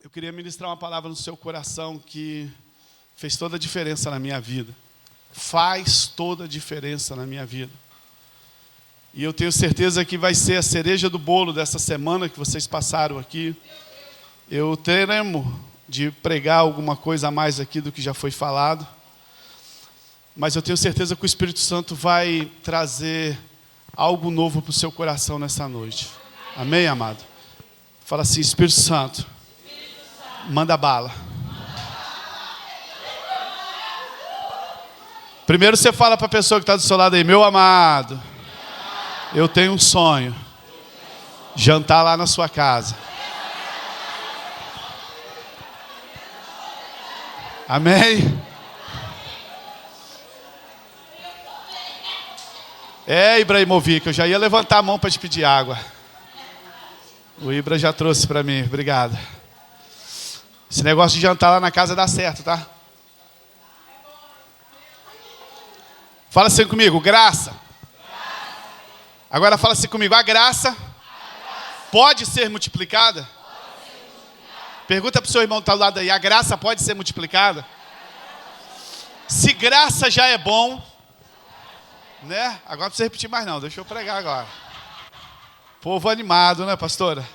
eu queria ministrar uma palavra no seu coração que fez toda a diferença na minha vida. Faz toda a diferença na minha vida. E eu tenho certeza que vai ser a cereja do bolo dessa semana que vocês passaram aqui. Eu teremos de pregar alguma coisa a mais aqui do que já foi falado. Mas eu tenho certeza que o Espírito Santo vai trazer algo novo para o seu coração nessa noite. Amém, amado? Fala assim, Espírito Santo, manda bala. Primeiro você fala para a pessoa que está do seu lado aí, meu amado, eu tenho um sonho, jantar lá na sua casa. Amém? Ibrahimovic, eu já ia levantar a mão para te pedir água. O Ibra já trouxe para mim, obrigado. Esse negócio de jantar lá na casa dá certo, tá? Fala assim comigo, graça. Agora fala assim comigo, a graça pode ser multiplicada? Pergunta para o seu irmão que está do lado aí, a graça pode ser multiplicada? Se graça já é bom, né? Agora não precisa repetir mais não, deixa eu pregar agora. Povo animado, né, pastora?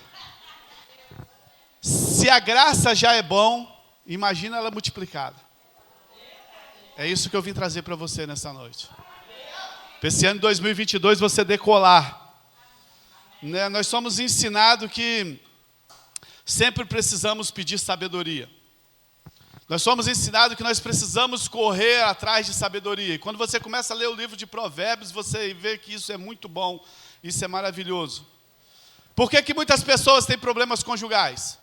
Se a graça já é bom, imagina ela multiplicada. É isso que eu vim trazer para você nessa noite. Para esse ano de 2022 você decolar. Né? Nós somos ensinados que sempre precisamos pedir sabedoria. Nós somos ensinados que nós precisamos correr atrás de sabedoria. E quando você começa a ler o livro de Provérbios, você vê que isso é muito bom, isso é maravilhoso. Por que muitas pessoas têm problemas conjugais?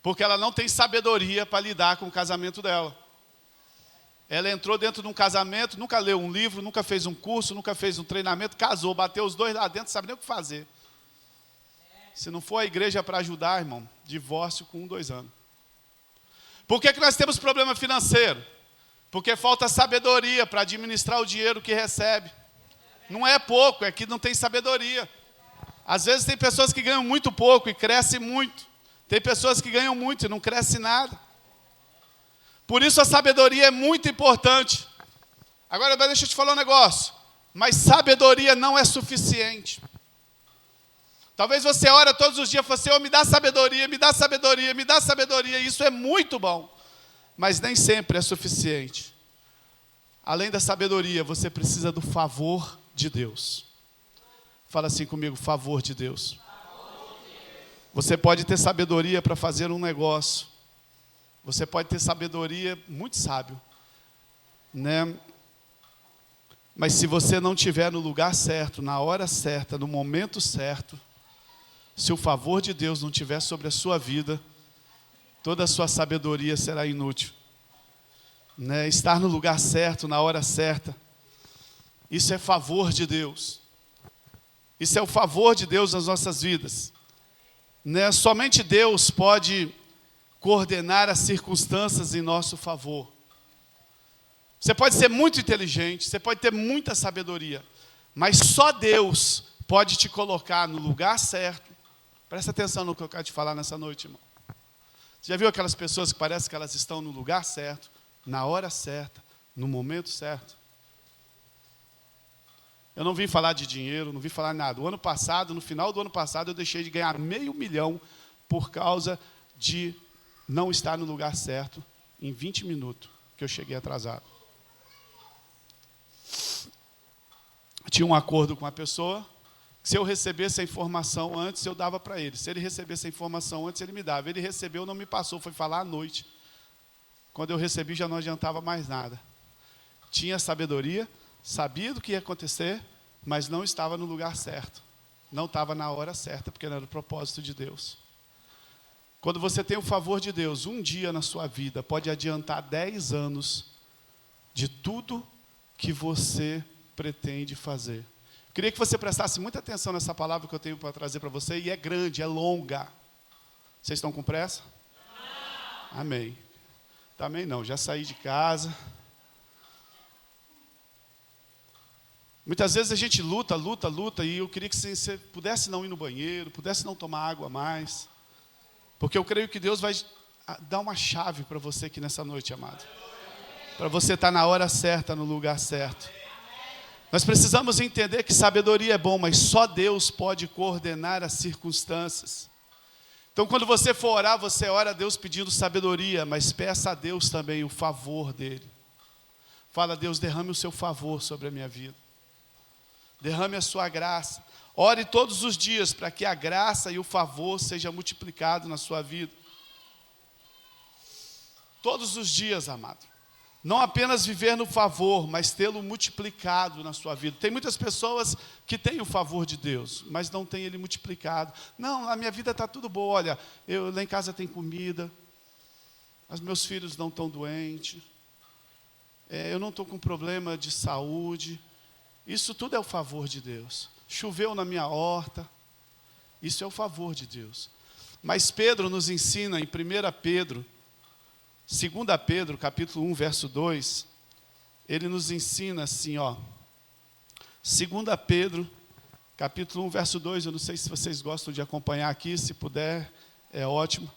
Porque ela não tem sabedoria para lidar com o casamento dela. Ela entrou dentro de um casamento, nunca leu um livro, nunca fez um curso, nunca fez um treinamento, casou, bateu os dois lá dentro, não sabe nem o que fazer. Se não for a igreja para ajudar, irmão, divórcio com 2 anos. Por que nós temos problema financeiro? Porque falta sabedoria para administrar o dinheiro que recebe. Não é pouco, é que não tem sabedoria. Às vezes tem pessoas que ganham muito pouco e crescem muito. Tem pessoas que ganham muito e não crescem nada. Por isso a sabedoria é muito importante. Agora deixa eu te falar um negócio. Mas sabedoria não é suficiente. Talvez você ora todos os dias e fala, Senhor, me dá sabedoria, me dá sabedoria, me dá sabedoria. Isso é muito bom. Mas nem sempre é suficiente. Além da sabedoria, você precisa do favor de Deus. Fala assim comigo, favor de Deus. Você pode ter sabedoria para fazer um negócio. Você pode ter sabedoria, muito sábio. Né? Mas se você não estiver no lugar certo, na hora certa, no momento certo, se o favor de Deus não estiver sobre a sua vida, toda a sua sabedoria será inútil. Né? Estar no lugar certo, na hora certa, isso é favor de Deus. Isso é o favor de Deus nas nossas vidas. Né? Somente Deus pode coordenar as circunstâncias em nosso favor. Você pode ser muito inteligente, você pode ter muita sabedoria, mas só Deus pode te colocar no lugar certo. Presta atenção no que eu quero te falar nessa noite, irmão. Você já viu aquelas pessoas que parece que elas estão no lugar certo, na hora certa, no momento certo? Eu não vim falar de dinheiro, não vim falar nada. O ano passado, no final do ano passado, eu deixei de ganhar $500 mil por causa de não estar no lugar certo em 20 minutos, que eu cheguei atrasado. Eu tinha um acordo com a pessoa, que se eu recebesse a informação antes, eu dava para ele. Se ele recebesse a informação antes, ele me dava. Ele recebeu, não me passou, foi falar à noite. Quando eu recebi, já não adiantava mais nada. Tinha sabedoria, sabia do que ia acontecer, mas não estava no lugar certo. Não estava na hora certa, porque não era o propósito de Deus. Quando você tem o favor de Deus, um dia na sua vida pode adiantar 10 anos de tudo que você pretende fazer. Queria que você prestasse muita atenção nessa palavra que eu tenho para trazer para você, e é grande, é longa. Vocês estão com pressa? Não. Amém. Também não, já saí de casa. Muitas vezes a gente luta, e eu queria que você pudesse não ir no banheiro, pudesse não tomar água mais. Porque eu creio que Deus vai dar uma chave para você aqui nessa noite, amado. Para você estar na hora certa, no lugar certo. Nós precisamos entender que sabedoria é bom, mas só Deus pode coordenar as circunstâncias. Então, quando você for orar, você ora a Deus pedindo sabedoria, mas peça a Deus também o favor dele. Fala, Deus, derrame o seu favor sobre a minha vida. Derrame a sua graça. Ore todos os dias para que a graça e o favor seja multiplicado na sua vida. Todos os dias, amado. Não apenas viver no favor, mas tê-lo multiplicado na sua vida. Tem muitas pessoas que têm o favor de Deus, mas não têm ele multiplicado. Não, a minha vida está tudo boa. Olha, lá em casa tem comida, os meus filhos não estão doentes, eu não estou com problema de saúde. Isso tudo é o favor de Deus. Choveu na minha horta, isso é o favor de Deus. Mas Pedro nos ensina em 1 Pedro, 2 Pedro, capítulo 1, verso 2, ele nos ensina assim, ó. 2 Pedro, capítulo 1, verso 2, eu não sei se vocês gostam de acompanhar aqui, se puder, é ótimo.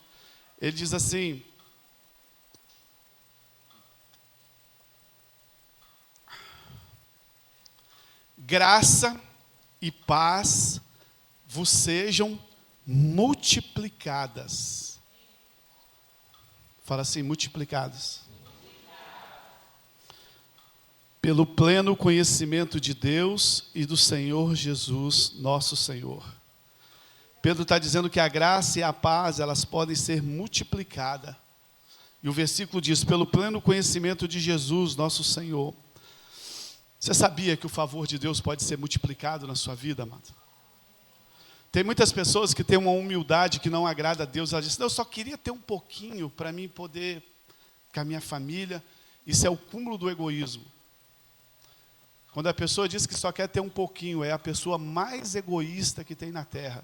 Ele diz assim: graça e paz vos sejam multiplicadas. Fala assim, multiplicadas. Pelo pleno conhecimento de Deus e do Senhor Jesus, nosso Senhor. Pedro está dizendo que a graça e a paz, elas podem ser multiplicadas. E o versículo diz, pelo pleno conhecimento de Jesus, nosso Senhor. Você sabia que o favor de Deus pode ser multiplicado na sua vida, amado? Tem muitas pessoas que têm uma humildade que não agrada a Deus. Ela diz, eu só queria ter um pouquinho para mim poder, com a minha família. Isso é o cúmulo do egoísmo. Quando a pessoa diz que só quer ter um pouquinho, é a pessoa mais egoísta que tem na terra.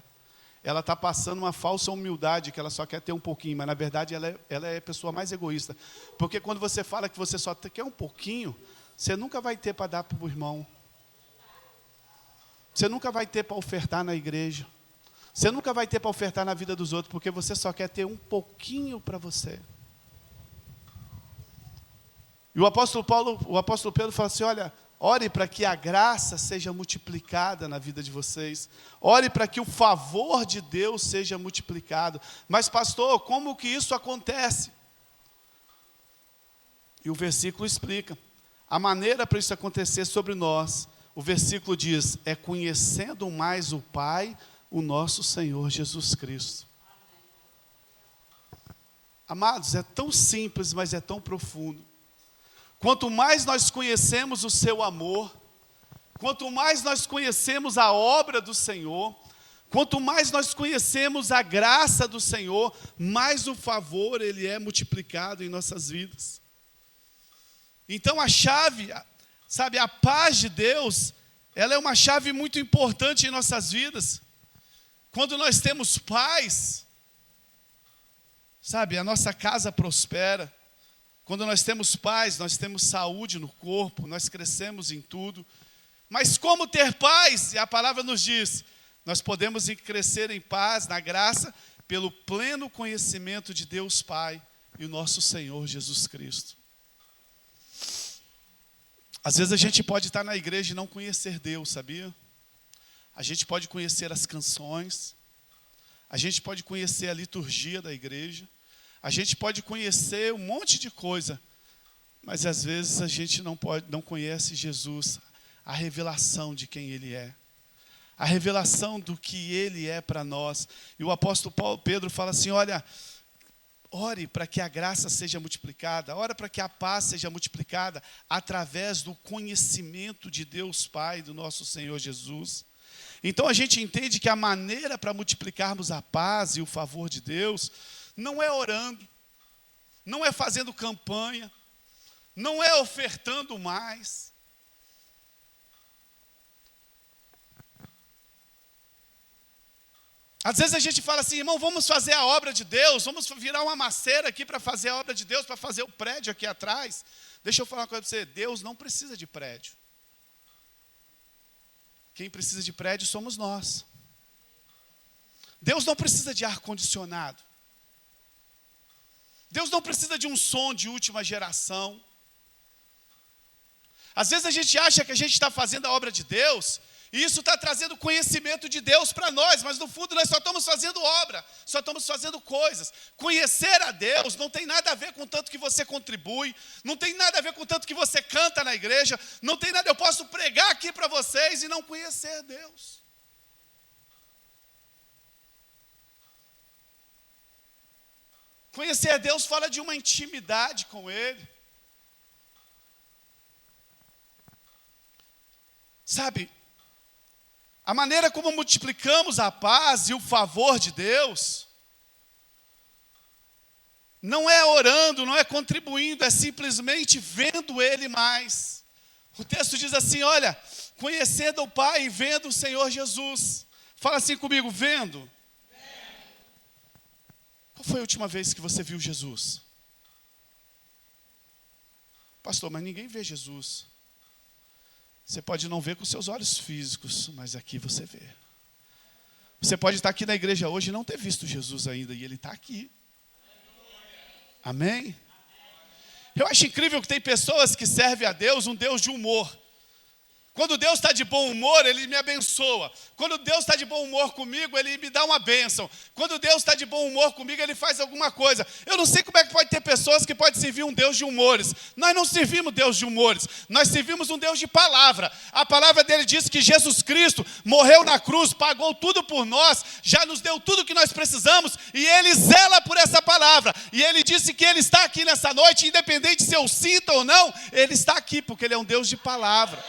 Ela está passando uma falsa humildade, que ela só quer ter um pouquinho, mas na verdade ela é a pessoa mais egoísta. Porque quando você fala que você só quer um pouquinho, você nunca vai ter para dar para o irmão. Você nunca vai ter para ofertar na igreja. Você nunca vai ter para ofertar na vida dos outros, porque você só quer ter um pouquinho para você. E o apóstolo Pedro fala assim, olha, ore para que a graça seja multiplicada na vida de vocês. Ore para que o favor de Deus seja multiplicado. Mas pastor, como que isso acontece? E o versículo explica. A maneira para isso acontecer sobre nós, o versículo diz, é conhecendo mais o Pai, o nosso Senhor Jesus Cristo. Amados, é tão simples, mas é tão profundo. Quanto mais nós conhecemos o seu amor, quanto mais nós conhecemos a obra do Senhor, quanto mais nós conhecemos a graça do Senhor, mais o favor ele é multiplicado em nossas vidas. Então a chave, sabe, a paz de Deus, ela é uma chave muito importante em nossas vidas. Quando nós temos paz, sabe, a nossa casa prospera. Quando nós temos paz, nós temos saúde no corpo, nós crescemos em tudo. Mas como ter paz? E a palavra nos diz, nós podemos crescer em paz, na graça, pelo pleno conhecimento de Deus Pai e o nosso Senhor Jesus Cristo. Às vezes a gente pode estar na igreja e não conhecer Deus, sabia? A gente pode conhecer as canções, a gente pode conhecer a liturgia da igreja, a gente pode conhecer um monte de coisa, mas às vezes a gente não conhece Jesus, a revelação de quem Ele é, a revelação do que Ele é para nós. E o apóstolo Pedro fala assim, olha, ore para que a graça seja multiplicada, ore para que a paz seja multiplicada através do conhecimento de Deus Pai, do nosso Senhor Jesus. Então a gente entende que a maneira para multiplicarmos a paz e o favor de Deus não é orando, não é fazendo campanha, não é ofertando mais. Às vezes a gente fala assim, irmão, vamos fazer a obra de Deus, vamos virar uma maceira aqui para fazer a obra de Deus, para fazer o prédio aqui atrás. Deixa eu falar uma coisa para você, Deus não precisa de prédio. Quem precisa de prédio somos nós. Deus não precisa de ar-condicionado. Deus não precisa de um som de última geração. Às vezes a gente acha que a gente está fazendo a obra de Deus, e isso está trazendo conhecimento de Deus para nós, mas no fundo nós só estamos fazendo obra, só estamos fazendo coisas. Conhecer a Deus não tem nada a ver com tanto que você contribui, não tem nada a ver com tanto que você canta na igreja, não tem nada, eu posso pregar aqui para vocês e não conhecer Deus. Conhecer a Deus fala de uma intimidade com Ele. Sabe, a maneira como multiplicamos a paz e o favor de Deus, não é orando, não é contribuindo, é simplesmente vendo Ele mais. O texto diz assim, olha, conhecendo o Pai e vendo o Senhor Jesus. Fala assim comigo, vendo. Qual foi a última vez que você viu Jesus? Pastor, mas ninguém vê Jesus. Você pode não ver com seus olhos físicos, mas aqui você vê. Você pode estar aqui na igreja hoje e não ter visto Jesus ainda, e Ele está aqui. Amém? Eu acho incrível que tem pessoas que servem a Deus, um Deus de humor. Quando Deus está de bom humor, Ele me abençoa. Quando Deus está de bom humor comigo, Ele me dá uma bênção. Quando Deus está de bom humor comigo, Ele faz alguma coisa. Eu não sei como é que pode ter pessoas que podem servir um Deus de humores. Nós não servimos Deus de humores. Nós servimos um Deus de palavra. A palavra dele diz que Jesus Cristo morreu na cruz, pagou tudo por nós, já nos deu tudo o que nós precisamos, e Ele zela por essa palavra. E Ele disse que Ele está aqui nessa noite, independente se eu sinto ou não, Ele está aqui, porque Ele é um Deus de palavra.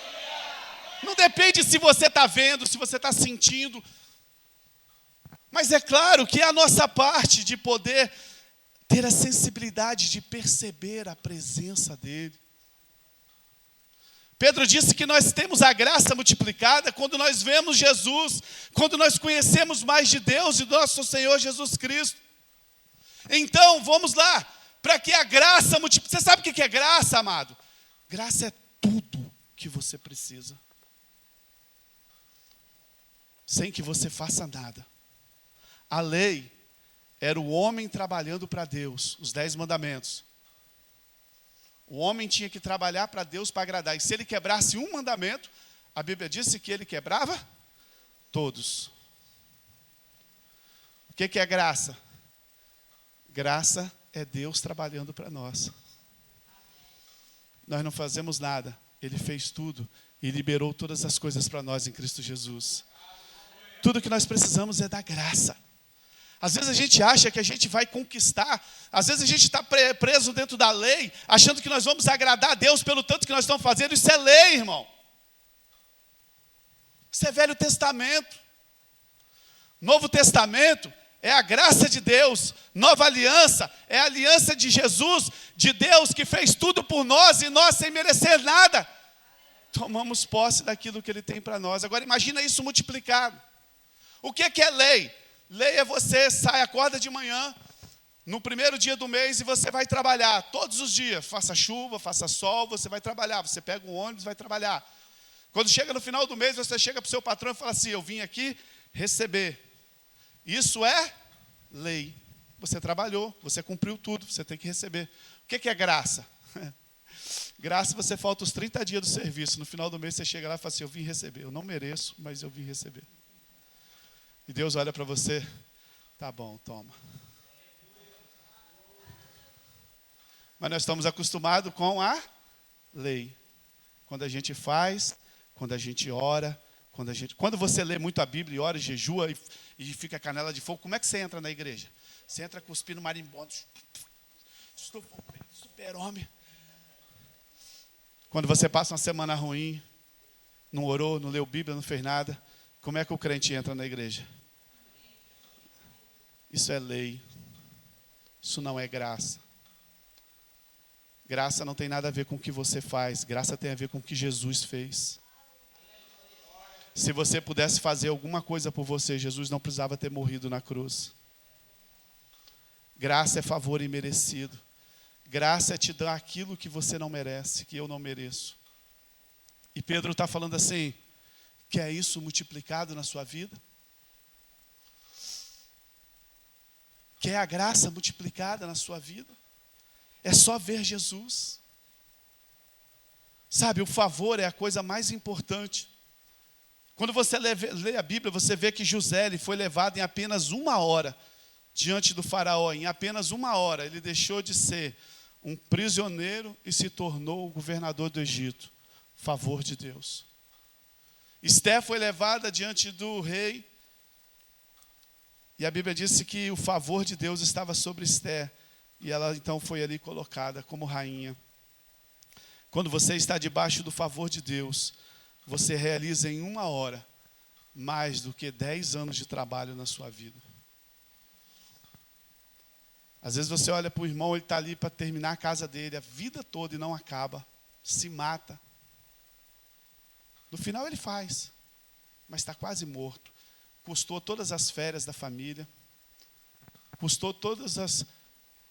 Não depende se você está vendo, se você está sentindo. Mas é claro que é a nossa parte de poder ter a sensibilidade de perceber a presença dEle. Pedro disse que nós temos a graça multiplicada quando nós vemos Jesus, quando nós conhecemos mais de Deus e do nosso Senhor Jesus Cristo. Então, vamos lá, para que a graça multiplique. Você sabe o que é graça, amado? Graça é tudo que você precisa, sem que você faça nada. A lei era o homem trabalhando para Deus, os 10 mandamentos. O homem tinha que trabalhar para Deus para agradar. E se ele quebrasse um mandamento, a Bíblia disse que ele quebrava todos. O que é graça? Graça é Deus trabalhando para nós. Nós não fazemos nada. Ele fez tudo e liberou todas as coisas para nós em Cristo Jesus. Tudo que nós precisamos é da graça. Às vezes a gente acha que a gente vai conquistar. Às vezes a gente está preso dentro da lei, achando que nós vamos agradar a Deus pelo tanto que nós estamos fazendo. Isso é lei, irmão. Isso é Velho Testamento. Novo Testamento é a graça de Deus. Nova aliança é a aliança de Jesus, de Deus que fez tudo por nós e nós sem merecer nada tomamos posse daquilo que Ele tem para nós. Agora imagina isso multiplicado. O que é lei? Lei é você acorda de manhã, no primeiro dia do mês, e você vai trabalhar todos os dias. Faça chuva, faça sol, você vai trabalhar. Você pega um ônibus, vai trabalhar. Quando chega no final do mês, você chega para o seu patrão e fala assim, eu vim aqui receber. Isso é lei. Você trabalhou, você cumpriu tudo, você tem que receber. O que é graça? Graça, você falta os 30 dias do serviço. No final do mês, você chega lá e fala assim, eu vim receber. Eu não mereço, mas eu vim receber. E Deus olha para você, tá bom, toma. Mas nós estamos acostumados com a lei. Quando a gente faz, quando a gente ora, quando você lê muito a Bíblia e ora, jejua e fica canela de fogo, como é que você entra na igreja? Você entra cuspindo marimbondo, super-homem. Quando você passa uma semana ruim, não orou, não leu Bíblia, não fez nada, como é que o crente entra na igreja? Isso é lei. Isso não é graça. Graça não tem nada a ver com o que você faz. Graça tem a ver com o que Jesus fez. Se você pudesse fazer alguma coisa por você, Jesus não precisava ter morrido na cruz. Graça é favor imerecido. Graça é te dar aquilo que você não merece, que eu não mereço. E Pedro está falando assim, quer isso multiplicado na sua vida? Quer a graça multiplicada na sua vida? É só ver Jesus. Sabe, o favor é a coisa mais importante. Quando você lê a Bíblia, você vê que José ele foi levado em apenas 1 hora diante do faraó. Em apenas 1 hora ele deixou de ser um prisioneiro e se tornou o governador do Egito. Favor de Deus. Esté foi levada diante do rei. E a Bíblia disse que o favor de Deus estava sobre Esté. E ela então foi ali colocada como rainha. Quando você está debaixo do favor de Deus, você realiza em 1 hora mais do que 10 anos de trabalho na sua vida. Às vezes você olha para o irmão, ele está ali para terminar a casa dele a vida toda e não acaba. Se mata. No final ele faz, mas está quase morto. Custou todas as férias da família, custou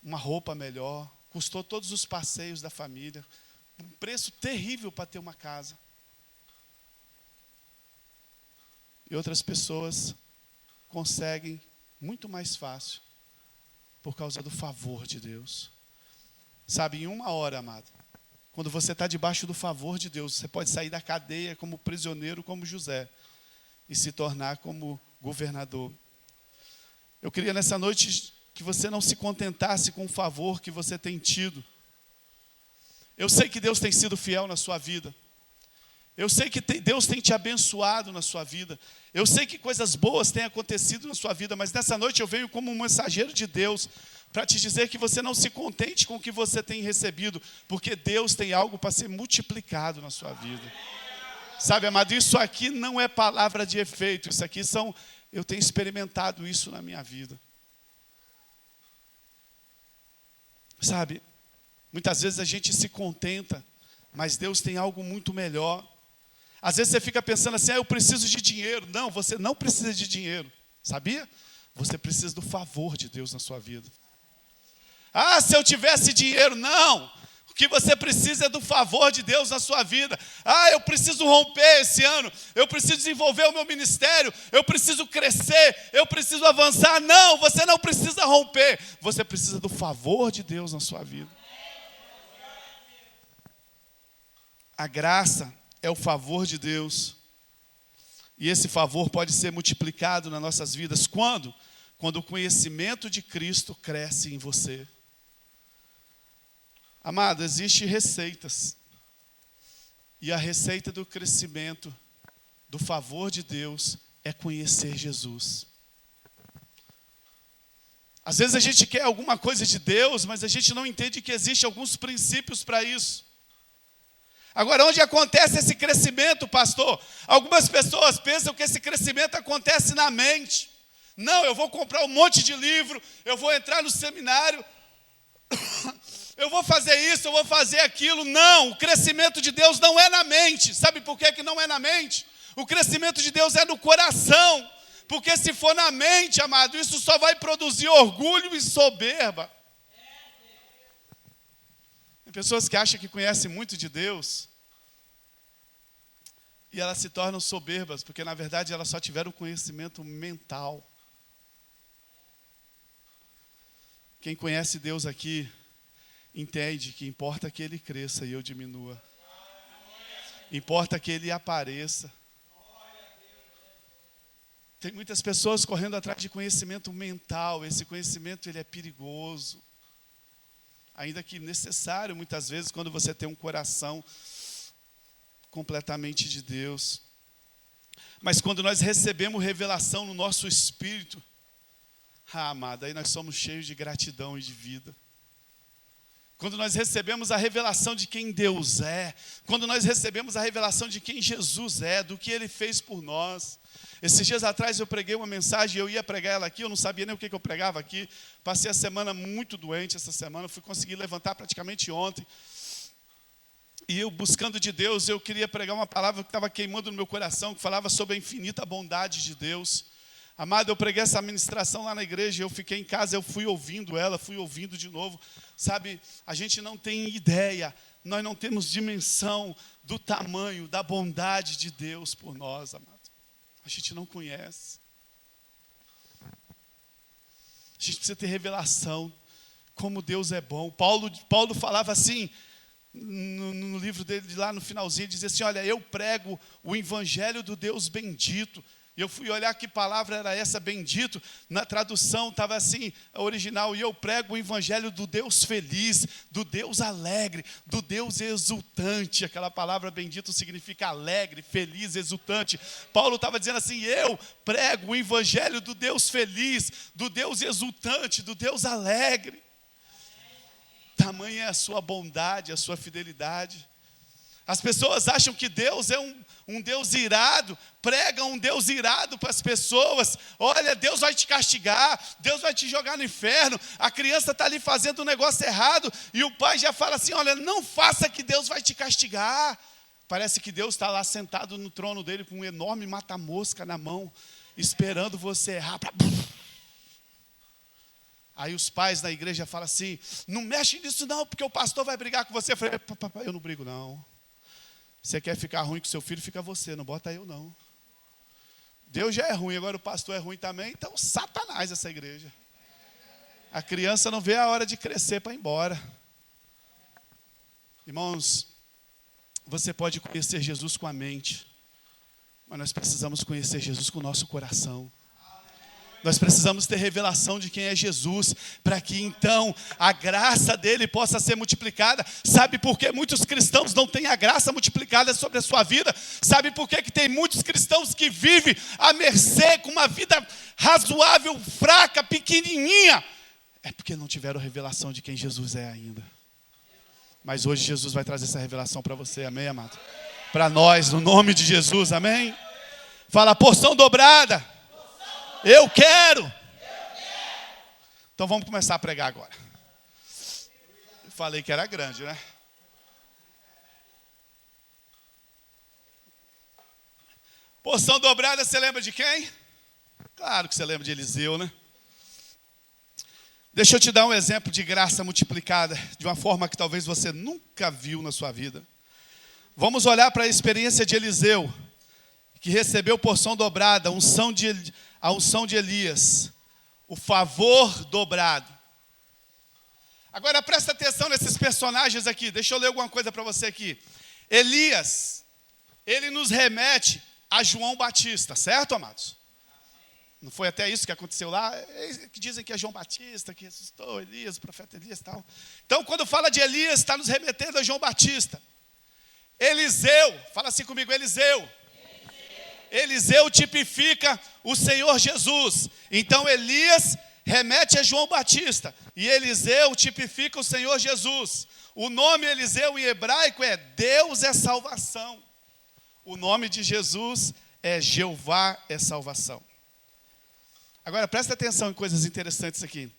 uma roupa melhor, custou todos os passeios da família, um preço terrível para ter uma casa. E outras pessoas conseguem muito mais fácil, por causa do favor de Deus. Sabe, em 1 hora, amado, quando você está debaixo do favor de Deus, você pode sair da cadeia como prisioneiro, como José, e se tornar como governador. Eu queria nessa noite que você não se contentasse com o favor que você tem tido. Eu sei que Deus tem sido fiel na sua vida. Eu sei que Deus tem te abençoado na sua vida. Eu sei que coisas boas têm acontecido na sua vida, mas nessa noite eu venho como um mensageiro de Deus para te dizer que você não se contente com o que você tem recebido, porque Deus tem algo para ser multiplicado na sua vida. Sabe, amado, isso aqui não é palavra de efeito, isso aqui eu tenho experimentado isso na minha vida. Sabe, muitas vezes a gente se contenta, mas Deus tem algo muito melhor. Às vezes você fica pensando assim, eu preciso de dinheiro. Não, você não precisa de dinheiro, sabia? Você precisa do favor de Deus na sua vida. Se eu tivesse dinheiro, não. O que você precisa é do favor de Deus na sua vida. Eu preciso romper esse ano, eu preciso desenvolver o meu ministério, eu preciso crescer, eu preciso avançar. Não, você não precisa romper, você precisa do favor de Deus na sua vida. A graça é o favor de Deus. E esse favor pode ser multiplicado nas nossas vidas. Quando? Quando o conhecimento de Cristo cresce em você. Amado, existem receitas. E a receita do crescimento, do favor de Deus, é conhecer Jesus. Às vezes a gente quer alguma coisa de Deus, mas a gente não entende que existem alguns princípios para isso. Agora, onde acontece esse crescimento, pastor? Algumas pessoas pensam que esse crescimento acontece na mente. Não, eu vou comprar um monte de livro, eu vou entrar no seminário, eu vou fazer isso, eu vou fazer aquilo. Não, o crescimento de Deus não é na mente. Sabe por que não é na mente? O crescimento de Deus é no coração. Porque se for na mente, amado, isso só vai produzir orgulho e soberba. Tem pessoas que acham que conhecem muito de Deus e elas se tornam soberbas, porque na verdade elas só tiveram conhecimento mental. Quem conhece Deus aqui entende que importa que Ele cresça e eu diminua. Importa que Ele apareça. Tem muitas pessoas correndo atrás de conhecimento mental. Esse conhecimento ele é perigoso. Ainda que necessário muitas vezes quando você tem um coração completamente de Deus. Mas quando nós recebemos revelação no nosso espírito, amado, aí nós somos cheios de gratidão e de vida. Quando nós recebemos a revelação de quem Deus é, quando nós recebemos a revelação de quem Jesus é, do que Ele fez por nós. Esses dias atrás eu preguei uma mensagem, eu ia pregar ela aqui, eu não sabia nem o que eu pregava aqui. Passei a semana muito doente essa semana, fui conseguir levantar praticamente ontem. E eu, buscando de Deus, eu queria pregar uma palavra que estava queimando no meu coração, que falava sobre a infinita bondade de Deus. Amado, eu preguei essa ministração lá na igreja, eu fiquei em casa, eu fui ouvindo ela, fui ouvindo de novo. Sabe, a gente não tem ideia, nós não temos dimensão do tamanho, da bondade de Deus por nós, amado. A gente não conhece. A gente precisa ter revelação como Deus é bom. Paulo falava assim, no livro dele, lá no finalzinho, dizia assim, olha, eu prego o evangelho do Deus bendito. Eu fui olhar que palavra era essa, bendito. Na tradução estava assim, a original, e eu prego o evangelho do Deus feliz, do Deus alegre, do Deus exultante. Aquela palavra bendito significa alegre, feliz, exultante. Paulo estava dizendo assim, eu prego o evangelho do Deus feliz, do Deus exultante, do Deus alegre. Tamanha é a sua bondade, a sua fidelidade. As pessoas acham que Deus é um Deus irado, pregam um Deus irado para as pessoas. Olha, Deus vai te castigar, Deus vai te jogar no inferno. A criança está ali fazendo um negócio errado e o pai já fala assim, olha, não faça que Deus vai te castigar. Parece que Deus está lá sentado no trono dele com um enorme mata-mosca na mão, esperando você errar. Aí os pais da igreja falam assim, não mexe nisso não, porque o pastor vai brigar com você. Eu falei, papai, eu não brigo não. Você quer ficar ruim com seu filho, fica você, não bota eu não. Deus já é ruim, agora o pastor é ruim também, então Satanás essa igreja. A criança não vê a hora de crescer para ir embora. Irmãos, você pode conhecer Jesus com a mente, mas nós precisamos conhecer Jesus com o nosso coração. Nós precisamos ter revelação de quem é Jesus, para que então a graça dele possa ser multiplicada. Sabe por que muitos cristãos não têm a graça multiplicada sobre a sua vida? Sabe por que tem muitos cristãos que vivem à mercê, com uma vida razoável, fraca, pequenininha? É porque não tiveram revelação de quem Jesus é ainda. Mas hoje Jesus vai trazer essa revelação para você, amém, amado? Para nós, no nome de Jesus, amém? Fala, porção dobrada. Eu quero. Então vamos começar a pregar agora. Eu falei que era grande, né? Porção dobrada, você lembra de quem? Claro que você lembra de Eliseu, né? Deixa eu te dar um exemplo de graça multiplicada, de uma forma que talvez você nunca viu na sua vida. Vamos olhar para a experiência de Eliseu, que recebeu porção dobrada, a unção de Elias, o favor dobrado. Agora presta atenção nesses personagens aqui, deixa eu ler alguma coisa para você aqui. Elias, ele nos remete a João Batista, certo, amados? Não foi até isso que aconteceu lá? Que dizem que é João Batista, que ressuscitou Elias, o profeta Elias e tal. Então, quando fala de Elias, está nos remetendo a João Batista. Eliseu, fala assim comigo, Eliseu. Eliseu tipifica o Senhor Jesus. Então Elias remete a João Batista e Eliseu tipifica o Senhor Jesus. O nome Eliseu em hebraico é Deus é salvação. O nome de Jesus é Jeová é salvação. Agora presta atenção em coisas interessantes aqui.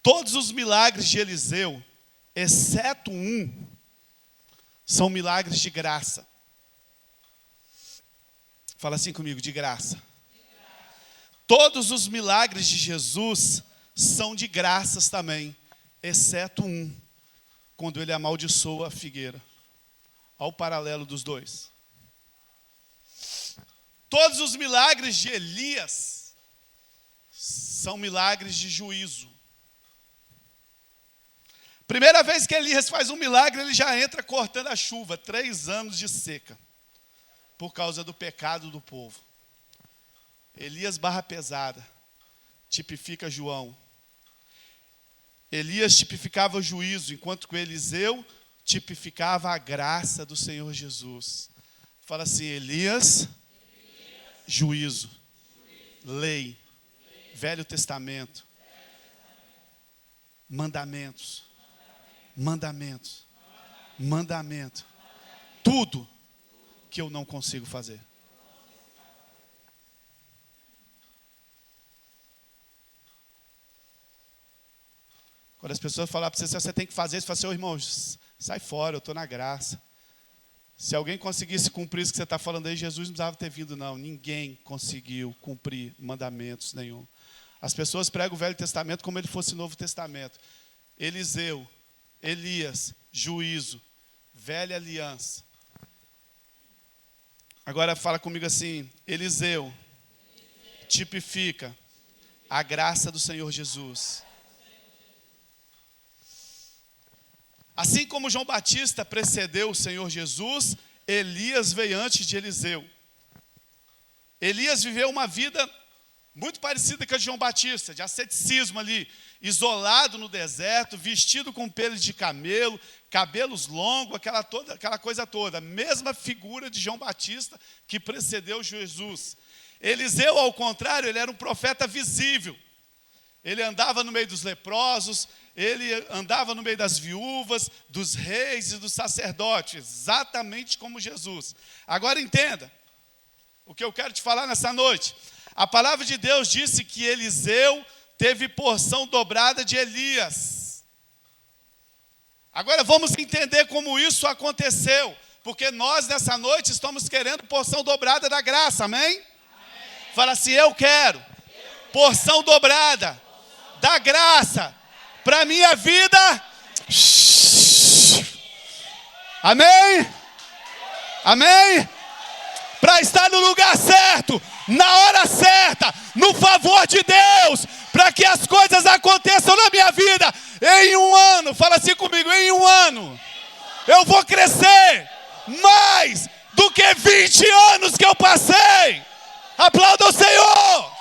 Todos os milagres de Eliseu, exceto um, são milagres de graça. Fala assim comigo, de graça. Todos os milagres de Jesus são de graças também, exceto um, quando ele amaldiçoa a figueira. Olha o paralelo dos dois. Todos os milagres de Elias são milagres de juízo. Primeira vez que Elias faz um milagre, ele já entra cortando a chuva, 3 anos de seca. Por causa do pecado do povo. Elias barra pesada, tipifica João. Elias tipificava o juízo, enquanto que Eliseu tipificava a graça do Senhor Jesus. Fala assim, Elias, juízo, lei, Velho Testamento, mandamentos, tudo que eu não consigo fazer. Quando as pessoas falam para você tem que fazer isso, você fala assim, irmão, sai fora, eu estou na graça. Se alguém conseguisse cumprir isso que você está falando aí, Jesus não precisava ter vindo, não. Ninguém conseguiu cumprir mandamentos nenhum. As pessoas pregam o Velho Testamento como ele fosse o Novo Testamento. Eliseu, Elias, juízo, velha aliança. Agora fala comigo assim, Eliseu tipifica a graça do Senhor Jesus. Assim como João Batista precedeu o Senhor Jesus, Elias veio antes de Eliseu. Elias viveu uma vida muito parecida com a de João Batista, de asceticismo ali, isolado no deserto, vestido com peles de camelo, cabelos longos, aquela coisa toda. Mesma figura de João Batista que precedeu Jesus. Eliseu, ao contrário, ele era um profeta visível. Ele andava no meio dos leprosos, ele andava no meio das viúvas, dos reis e dos sacerdotes, exatamente como Jesus. Agora entenda o que eu quero te falar nessa noite. A palavra de Deus disse que Eliseu teve porção dobrada de Elias. Agora vamos entender como isso aconteceu, porque nós nessa noite estamos querendo porção dobrada da graça, amém? Fala assim, eu quero porção dobrada da graça para a minha vida. Amém? Amém? Para estar no lugar certo, na hora certa, no favor de Deus, para que as coisas aconteçam na minha vida em um ano. Fala assim comigo, em um ano eu vou crescer mais do que 20 anos que eu passei. Aplauda o Senhor.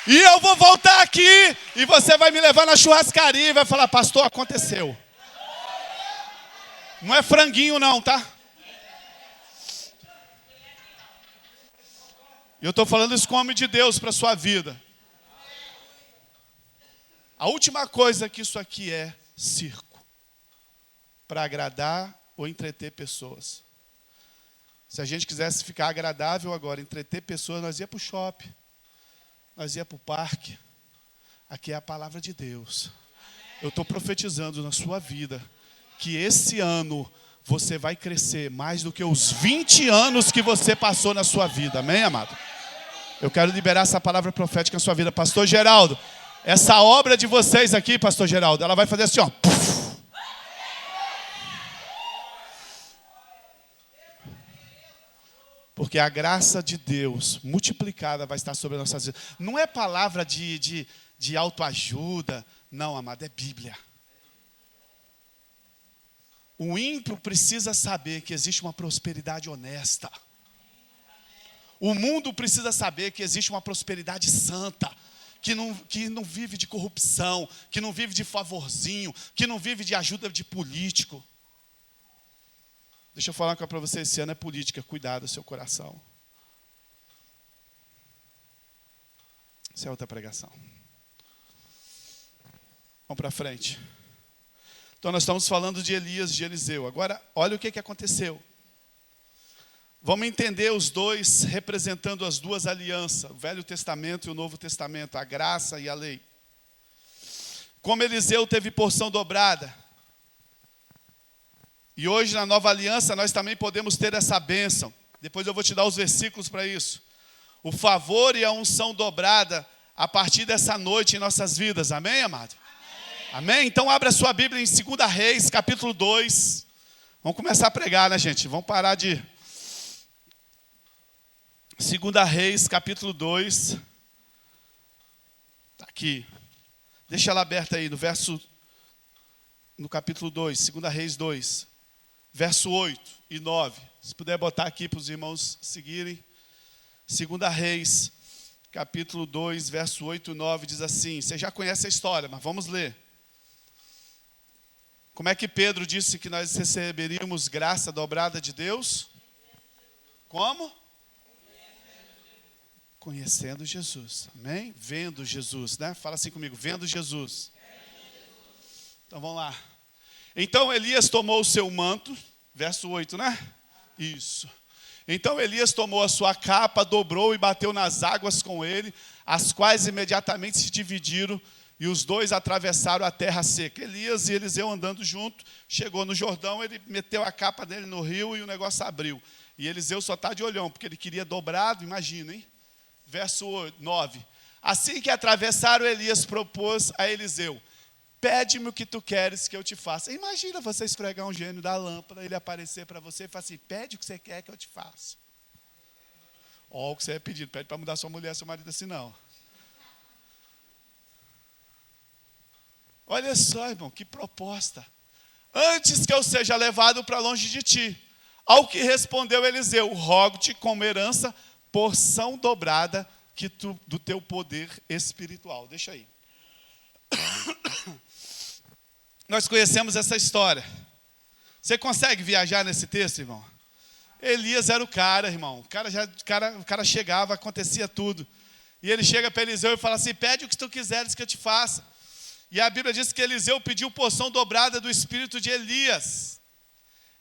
E eu vou voltar aqui e você vai me levar na churrascaria e vai falar, pastor, aconteceu. Não é franguinho não, tá? Eu estou falando isso com o homem de Deus para a sua vida. A última coisa que isso aqui é circo. Para agradar ou entreter pessoas. Se a gente quisesse ficar agradável agora, entreter pessoas, nós ia para o shopping. Nós ia para o parque. Aqui é a palavra de Deus. Eu estou profetizando na sua vida que esse ano você vai crescer mais do que os 20 anos que você passou na sua vida. Amém, amado? Eu quero liberar essa palavra profética na sua vida. Pastor Geraldo, essa obra de vocês aqui, Pastor Geraldo, ela vai fazer assim, ó. Porque a graça de Deus multiplicada vai estar sobre as nossas vidas. Não é palavra de autoajuda. Não, amado, é Bíblia. O ímpio precisa saber que existe uma prosperidade honesta. O mundo precisa saber que existe uma prosperidade santa. Que não vive de corrupção. Que não vive de favorzinho. Que não vive de ajuda de político. Deixa eu falar uma coisa para você, esse ano é política, cuidado do seu coração. Essa é outra pregação. Vamos para frente. Então nós estamos falando de Elias e de Eliseu. Agora, olha o que aconteceu. Vamos entender os dois representando as duas alianças, o Velho Testamento e o Novo Testamento, a graça e a lei. Como Eliseu teve porção dobrada, e hoje na nova aliança nós também podemos ter essa bênção. Depois eu vou te dar os versículos para isso. O favor e a unção dobrada a partir dessa noite em nossas vidas. Amém, amado? Amém? Amém? Então abra a sua Bíblia em 2 Reis, capítulo 2. Vamos começar a pregar, né, gente? Vamos parar de... 2 Reis, capítulo 2. Está aqui. Deixa ela aberta aí, no capítulo 2, 2 Reis 2. Verso 8 e 9. Se puder botar aqui para os irmãos seguirem. 2 Reis, capítulo 2, verso 8 e 9, diz assim. Você já conhece a história, mas vamos ler. Como é que Pedro disse que nós receberíamos graça dobrada de Deus? Como? Conhecendo Jesus. Amém? Vendo Jesus, né? Fala assim comigo, vendo Jesus. Então vamos lá. Então Elias tomou o seu manto, verso 8, né? Isso. Então Elias tomou a sua capa, dobrou e bateu nas águas com ele, as quais imediatamente se dividiram, e os dois atravessaram a terra seca. Elias e Eliseu andando junto, chegou no Jordão, ele meteu a capa dele no rio e o negócio abriu. E Eliseu só está de olhão, porque ele queria dobrado, imagina, hein? Verso 9. Assim que atravessaram, Elias propôs a Eliseu: pede-me o que tu queres que eu te faça. Imagina você esfregar um gênio da lâmpada, ele aparecer para você e falar assim: pede o que você quer que eu te faça. Ó, o que você é pedido, pede para mudar sua mulher, seu marido assim não. Olha só, irmão, que proposta. Antes que eu seja levado para longe de ti. Ao que respondeu Eliseu, rogo-te como herança, porção dobrada do teu poder espiritual. Deixa aí. Nós conhecemos essa história. Você consegue viajar nesse texto, irmão? Elias era o cara, irmão. O cara chegava, acontecia tudo. E ele chega para Eliseu e fala assim: pede o que tu quiseres que eu te faça. E a Bíblia diz que Eliseu pediu porção dobrada do espírito de Elias.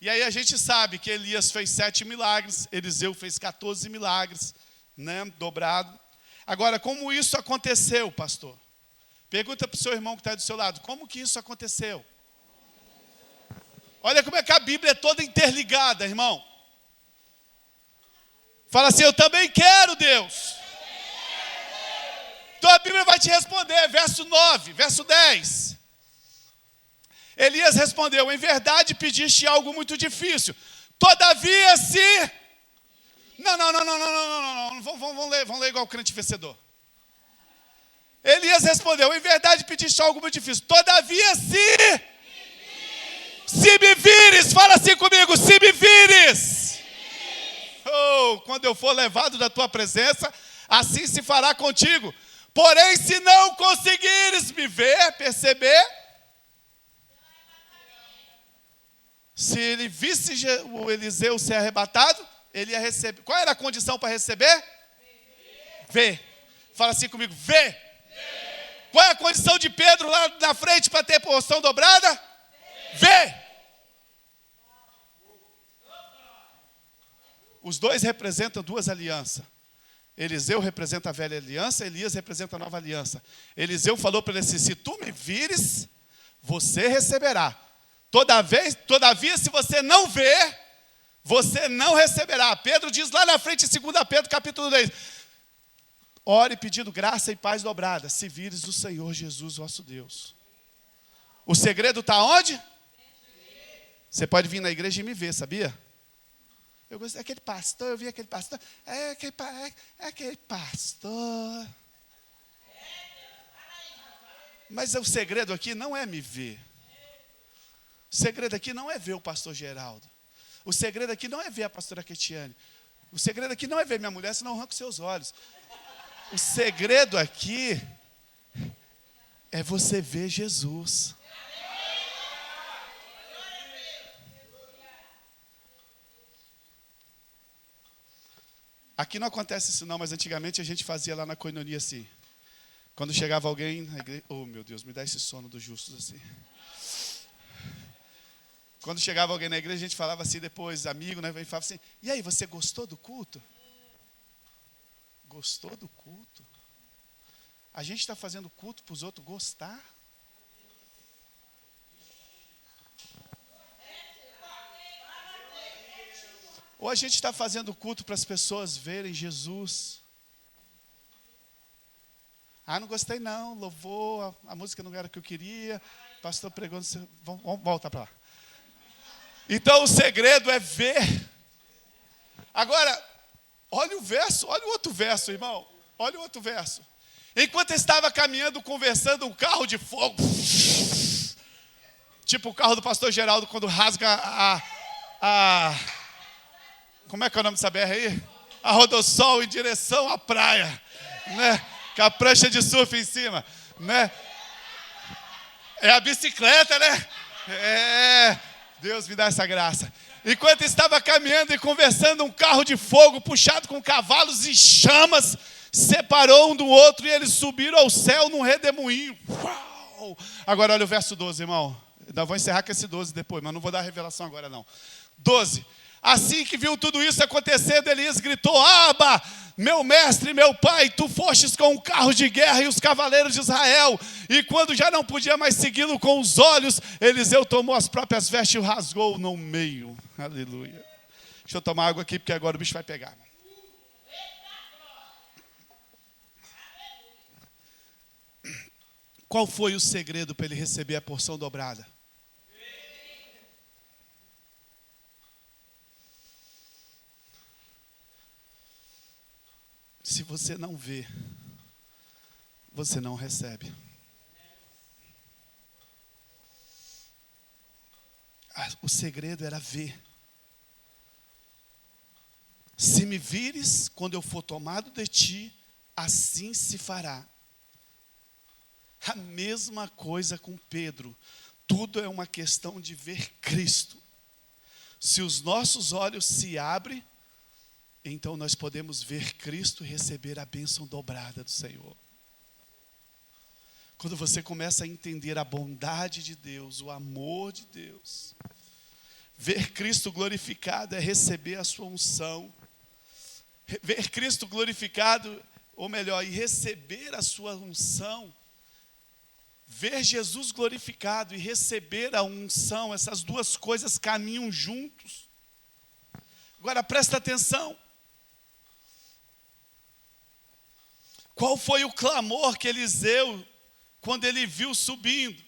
E aí a gente sabe que Elias fez 7 milagres, Eliseu fez 14 milagres, né, dobrado. Agora, como isso aconteceu, pastor? Pergunta para o seu irmão que está do seu lado, como que isso aconteceu? Olha como é que a Bíblia é toda interligada, irmão. Fala assim: eu também quero, Deus. Então a Bíblia vai te responder, verso 9, verso 10. Elias respondeu: em verdade pediste algo muito difícil. Todavia se... Não. Vamos ler igual o crente vencedor. Elias respondeu: em verdade pediste algo muito difícil. Todavia se me vires, fala assim comigo, se me vires. Oh, quando eu for levado da tua presença, assim se fará contigo. Porém, se não conseguires me ver, perceber, se ele visse o Eliseu ser arrebatado, ele ia receber. Qual era a condição para receber? Ver. Fala assim comigo, ver. Qual é a condição de Pedro lá na frente para ter porção dobrada? Ver. Os dois representam duas alianças. Eliseu representa a velha aliança, Elias representa a nova aliança. Eliseu falou para ele assim: se tu me vires, você receberá. Todavia, se você não ver, você não receberá. Pedro diz lá na frente, em 2 Pedro, capítulo 10. Ore pedindo graça e paz dobrada, se vires o Senhor Jesus, vosso Deus. O segredo está onde? Você pode vir na igreja e me ver, sabia? Eu gostei daquele pastor, eu vi aquele pastor. É aquele pastor. Mas o segredo aqui não é me ver. O segredo aqui não é ver o pastor Geraldo. O segredo aqui não é ver a pastora Ketiane. O segredo aqui não é ver minha mulher, senão arranca os seus olhos. O segredo aqui é você ver Jesus. Aqui não acontece isso não, mas antigamente a gente fazia lá na Koinonia assim. Quando chegava alguém na igreja, oh meu Deus, me dá esse sono dos justos assim. Quando chegava alguém na igreja, a gente falava assim depois, amigo, né? Falava assim: e aí, você gostou do culto? Gostou do culto? A gente está fazendo culto para os outros gostar? Ou a gente está fazendo culto para as pessoas verem Jesus? Ah, não gostei não, louvou, a música não era o que eu queria, o pastor pregou, vamos voltar para lá. Então o segredo é ver. Agora, olha o verso, olha o outro verso, irmão. Olha o outro verso. Enquanto estava caminhando, conversando, um carro de fogo. Tipo o carro do pastor Geraldo, quando rasga como é que é o nome dessa BR aí? A Rodossol em direção à praia. Né? Com a prancha de surf em cima. Né? É a bicicleta, né? Deus me dá essa graça. Enquanto estava caminhando e conversando, um carro de fogo puxado com cavalos e chamas separou um do outro e eles subiram ao céu num redemoinho. Uau! Agora olha o verso 12, irmão. Eu vou encerrar com esse 12 depois, mas não vou dar a revelação agora não. 12. Assim que viu tudo isso acontecendo, Elias gritou: Abba, meu mestre, meu pai, tu fostes com o carro de guerra e os cavaleiros de Israel. E quando já não podia mais segui-lo com os olhos, Eliseu tomou as próprias vestes e o rasgou no meio. Aleluia. Deixa eu tomar água aqui, porque agora o bicho vai pegar. Qual foi o segredo para ele receber a porção dobrada? Se você não vê, você não recebe. O segredo era ver. Se me vires quando eu for tomado de ti, assim se fará. A mesma coisa com Pedro. Tudo é uma questão de ver Cristo. Se os nossos olhos se abrem, então nós podemos ver Cristo e receber a bênção dobrada do Senhor. Quando você começa a entender a bondade de Deus, o amor de Deus, ver Cristo glorificado é receber a sua unção. Ver Cristo glorificado, ou melhor, e receber a sua unção, ver Jesus glorificado e receber a unção, essas duas coisas caminham juntos. Agora presta atenção. Qual foi o clamor que Eliseu, quando ele viu subindo?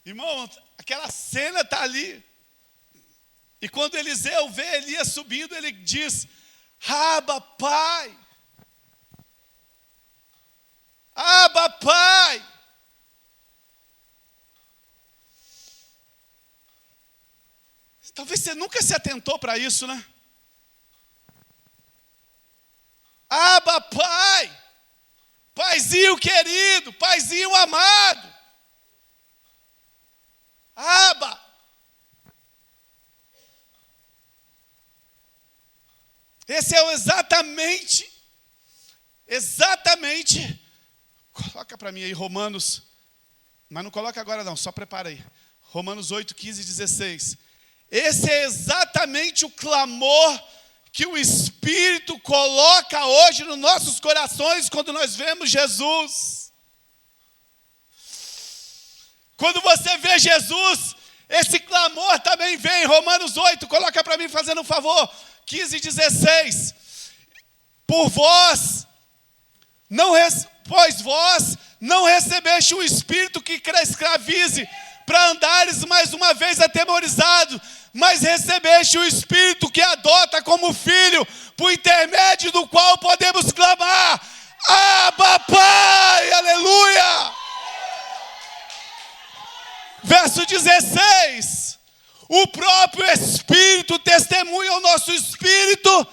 Irmão, aquela cena está ali. E quando Eliseu vê Elias subindo, ele diz: Abba, Pai. Abba, Pai. Talvez você nunca se atentou para isso, né? Abba, Pai. Paizinho querido, Paizinho amado. Abba. Esse é o exatamente, coloca para mim aí Romanos, mas não coloca agora não, só prepara aí. Romanos 8, 15 e 16. Esse é exatamente o clamor que o Espírito coloca hoje nos nossos corações quando nós vemos Jesus. Quando você vê Jesus, esse clamor também vem. Romanos 8, coloca para mim fazendo um favor. 15 e 16. Pois vós não recebeste o Espírito que escravize para andares mais uma vez atemorizado, mas recebeste o Espírito que adota como filho, por intermédio do qual podemos clamar: Abba, Pai, aleluia! Verso 16. O próprio Espírito testemunha ao nosso espírito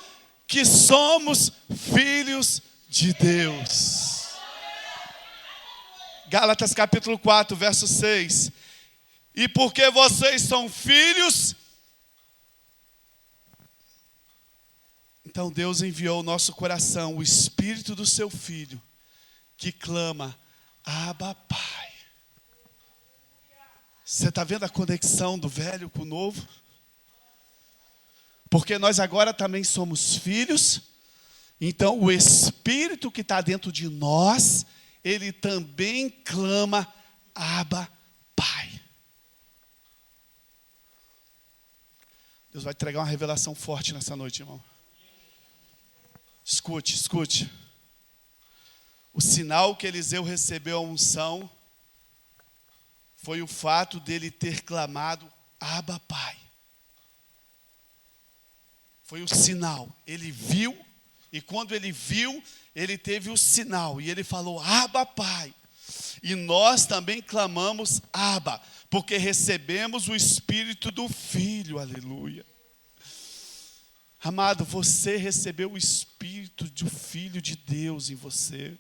que somos filhos de Deus. Gálatas capítulo 4, verso 6. E porque vocês são filhos, então Deus enviou ao nosso coração o Espírito do seu Filho, que clama: Abba, Pai. Você está vendo a conexão do velho com o novo? Porque nós agora também somos filhos, então o Espírito que está dentro de nós, ele também clama: Abba, Pai. Deus vai entregar uma revelação forte nessa noite, irmão. Escute. O sinal que Eliseu recebeu a unção foi o fato dele ter clamado: Abba, Pai. Foi o sinal. Ele viu, e quando ele viu, ele teve o sinal. E ele falou: Abba, Pai. E nós também clamamos: Abba, porque recebemos o Espírito do Filho. Aleluia. Amado, você recebeu o Espírito do Filho de Deus em você.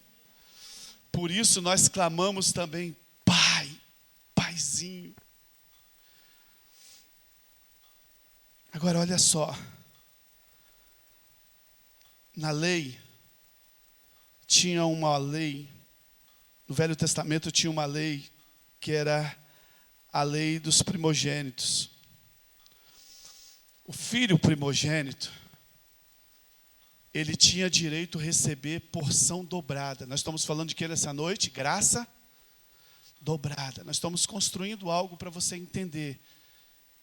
Por isso nós clamamos também: Pai. Paizinho. Agora olha só. Na lei, tinha uma lei, no Velho Testamento tinha uma lei, que era a lei dos primogênitos. O filho primogênito, ele tinha direito a receber porção dobrada. Nós estamos falando de que nessa noite? Graça dobrada. Nós estamos construindo algo para você entender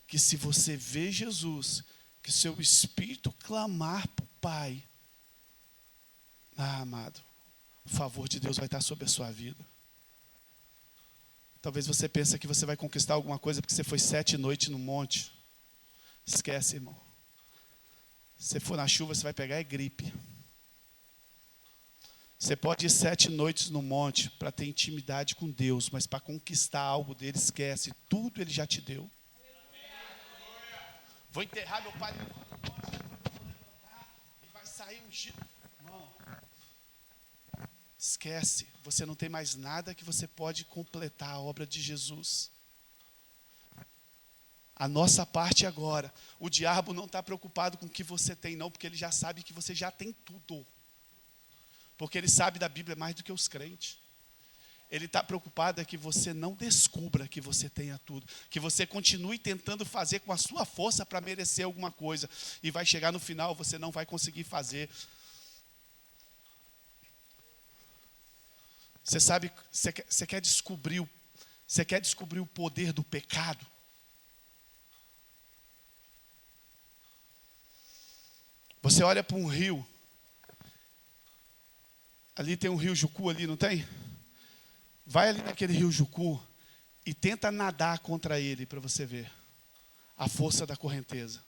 que se você vê Jesus, que seu espírito clamar para o Pai, amado, o favor de Deus vai estar sobre a sua vida. Talvez você pense que você vai conquistar alguma coisa porque você foi 7 noites no monte. Esquece, irmão. Se for na chuva, você vai pegar gripe. Você pode ir 7 noites no monte para ter intimidade com Deus, mas para conquistar algo dele, esquece. Tudo ele já te deu. Vou enterrar meu pai. E vai sair um giro. Não. Esquece. Você não tem mais nada que você pode completar a obra de Jesus. A nossa parte agora. O diabo não está preocupado com o que você tem, não, porque ele já sabe que você já tem tudo. Porque ele sabe da Bíblia mais do que os crentes. Ele está preocupado é que você não descubra que você tenha tudo. Que você continue tentando fazer com a sua força para merecer alguma coisa. E vai chegar no final, você não vai conseguir fazer. Você sabe, você quer descobrir o poder do pecado? Você olha para um rio. Ali tem um rio Jucu ali, não tem? Vai ali naquele rio Jucu e tenta nadar contra ele para você ver a força da correnteza.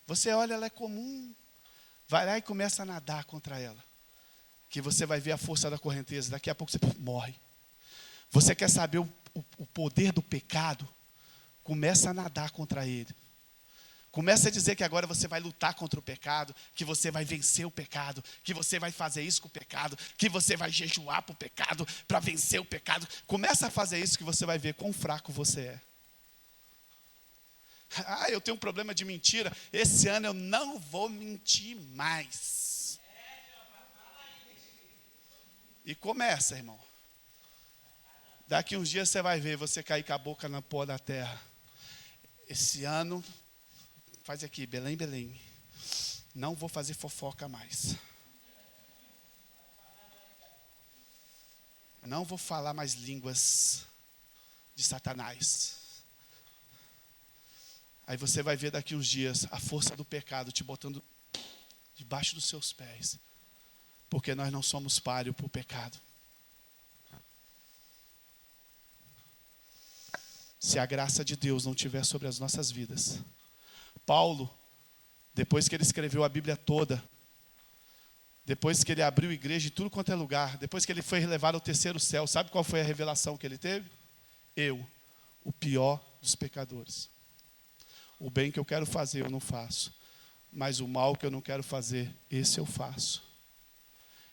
Você olha, ela é comum. Vai lá e começa a nadar contra ela. Que você vai ver a força da correnteza. Daqui a pouco você morre. Você quer saber o poder do pecado? Começa a nadar contra ele. Começa a dizer que agora você vai lutar contra o pecado, que você vai vencer o pecado, que você vai fazer isso com o pecado, que você vai jejuar para o pecado, para vencer o pecado. Começa a fazer isso que você vai ver quão fraco você é. Ah, eu tenho um problema de mentira. Esse ano eu não vou mentir mais. E começa, irmão. Daqui uns dias você vai ver você cair com a boca na pó da terra. Esse ano... Faz aqui, Belém, Belém. Não vou fazer fofoca mais. Não vou falar mais línguas de Satanás. Aí você vai ver daqui uns dias a força do pecado te botando debaixo dos seus pés. Porque nós não somos páreo para o pecado. Se a graça de Deus não estiver sobre as nossas vidas... Paulo, depois que ele escreveu a Bíblia toda, depois que ele abriu igreja em tudo quanto é lugar, depois que ele foi levado ao terceiro céu, sabe qual foi a revelação que ele teve? Eu, o pior dos pecadores. O bem que eu quero fazer eu não faço, mas o mal que eu não quero fazer, esse eu faço.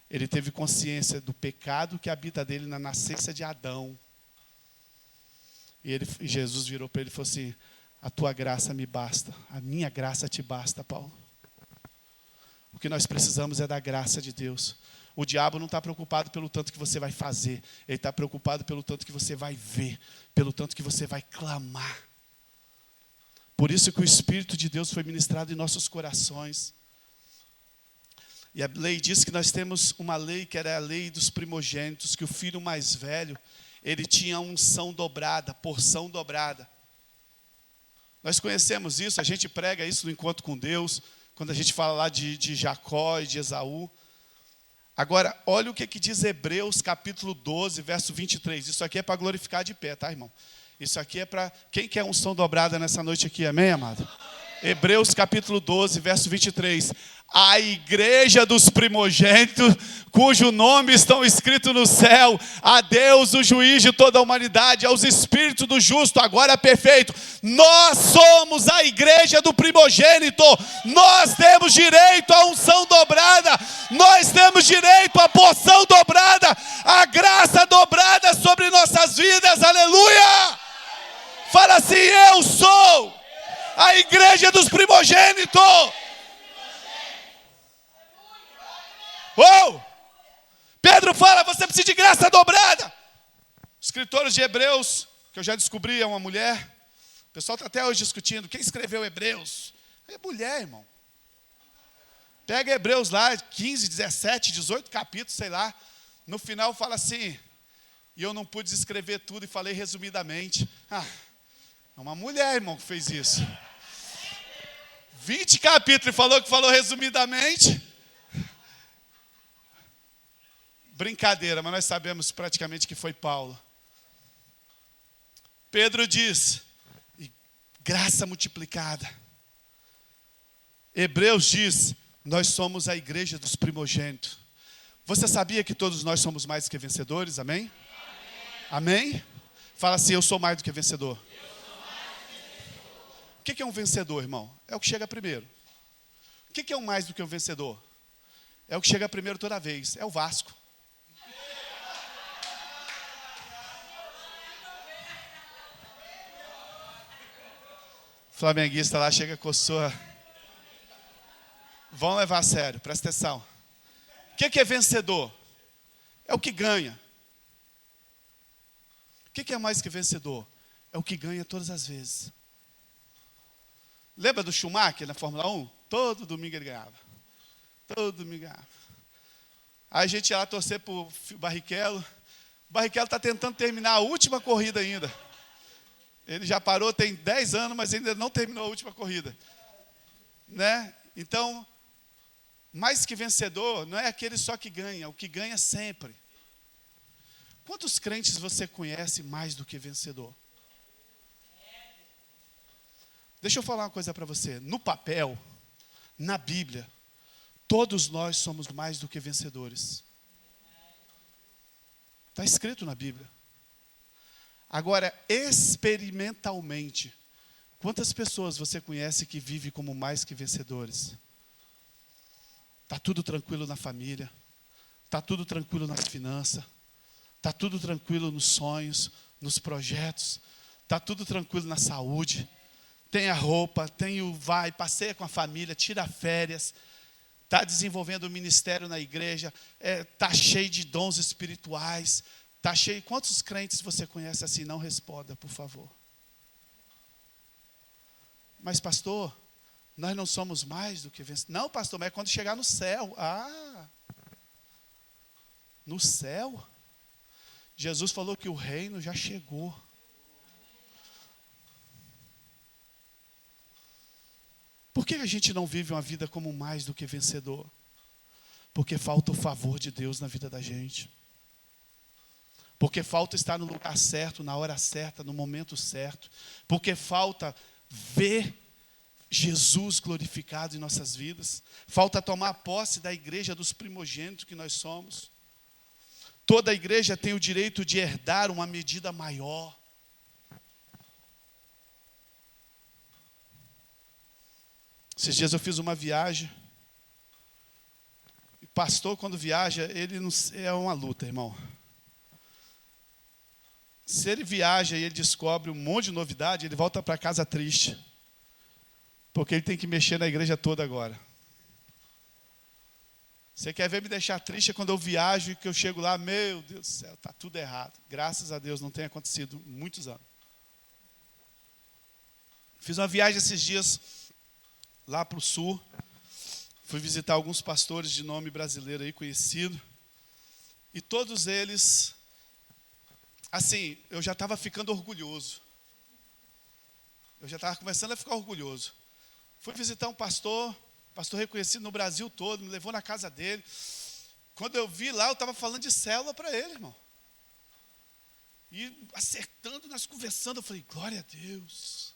Ele teve consciência do pecado que habita dele na nascença de Adão. E Jesus virou para ele e falou assim: a tua graça me basta, a minha graça te basta, Paulo. O que nós precisamos é da graça de Deus. O diabo não está preocupado pelo tanto que você vai fazer, ele está preocupado pelo tanto que você vai ver, pelo tanto que você vai clamar. Por isso que o Espírito de Deus foi ministrado em nossos corações. E a lei diz que nós temos uma lei que era a lei dos primogênitos, que o filho mais velho, ele tinha unção dobrada, porção dobrada. Nós conhecemos isso, a gente prega isso no Encontro com Deus, quando a gente fala lá de Jacó e de Esaú. Agora, olha o que diz Hebreus capítulo 12, verso 23. Isso aqui é para glorificar de pé, tá, irmão? Isso aqui é para... Quem quer unção dobrada nessa noite aqui, amém, amado? Hebreus capítulo 12, verso 23. A igreja dos primogênitos, cujo nome estão escritos no céu, a Deus, o juiz de toda a humanidade, aos espíritos do justo, agora perfeito. Nós somos a igreja do primogênito. Nós temos direito à unção dobrada. Nós temos direito à porção dobrada, à graça dobrada sobre nossas vidas. Aleluia! Fala assim: eu sou a igreja dos primogênitos. Oh! Pedro fala: você precisa de graça dobrada. Os escritores de Hebreus, que eu já descobri, é uma mulher. O pessoal está até hoje discutindo quem escreveu Hebreus. É mulher, irmão. Pega Hebreus lá, 15, 17, 18 capítulos, sei lá. No final fala assim: e eu não pude escrever tudo e falei resumidamente. É uma mulher, irmão, que fez isso. 20 capítulos e falou resumidamente. Brincadeira, mas nós sabemos praticamente que foi Paulo. Pedro diz: graça multiplicada. Hebreus diz: nós somos a igreja dos primogênitos. Você sabia que todos nós somos mais do que vencedores? Amém? Amém? Fala assim, eu sou mais do que vencedor. O que é um vencedor, irmão? É o que chega primeiro. O que é um mais do que um vencedor? É o que chega primeiro toda vez. É o Vasco. Flamenguista lá chega com sua... Vão levar a sério, presta atenção. O que é vencedor? É o que ganha. O que é mais que vencedor? É o que ganha todas as vezes. Lembra do Schumacher na Fórmula 1? Todo domingo ele ganhava. Todo domingo ganhava. Aí a gente ia lá torcer para o Barrichello. O Barrichello está tentando terminar a última corrida ainda. Ele já parou, tem 10 anos, mas ainda não terminou a última corrida. Né? Então, mais que vencedor, não é aquele só que ganha, é o que ganha sempre. Quantos crentes você conhece mais do que vencedor? Deixa eu falar uma coisa para você. No papel, na Bíblia, todos nós somos mais do que vencedores. Está escrito na Bíblia. Agora, experimentalmente, quantas pessoas você conhece que vivem como mais que vencedores? Está tudo tranquilo na família, está tudo tranquilo nas finanças, está tudo tranquilo nos sonhos, nos projetos, está tudo tranquilo na saúde, tem a roupa, tem o vai, passeia com a família, tira férias, está desenvolvendo o ministério na igreja, está cheio de dons espirituais, está cheio. Quantos crentes você conhece assim? Não responda, por favor. Mas pastor, nós não somos mais do que vencedores. Não, pastor, mas é quando chegar no céu. No céu? Jesus falou que o reino já chegou. Por que a gente não vive uma vida como mais do que vencedor? Porque falta o favor de Deus na vida da gente. Porque falta estar no lugar certo, na hora certa, no momento certo. Porque falta ver Jesus glorificado em nossas vidas. Falta tomar posse da igreja dos primogênitos que nós somos. Toda a igreja tem o direito de herdar uma medida maior. Esses dias eu fiz uma viagem. E pastor, quando viaja, ele não, é uma luta, irmão. Se ele viaja e ele descobre um monte de novidade, ele volta para casa triste. Porque ele tem que mexer na igreja toda agora. Você quer ver me deixar triste quando eu viajo e que eu chego lá, meu Deus do céu, está tudo errado. Graças a Deus não tem acontecido muitos anos. Fiz uma viagem esses dias lá para o sul. Fui visitar alguns pastores de nome brasileiro aí conhecido. E todos eles, assim, eu já estava ficando orgulhoso. Eu já estava começando a ficar orgulhoso. Fui visitar um pastor reconhecido no Brasil todo, me levou na casa dele. Quando eu vi lá, eu estava falando de célula para ele, irmão. E acertando, nós conversando, eu falei, glória a Deus.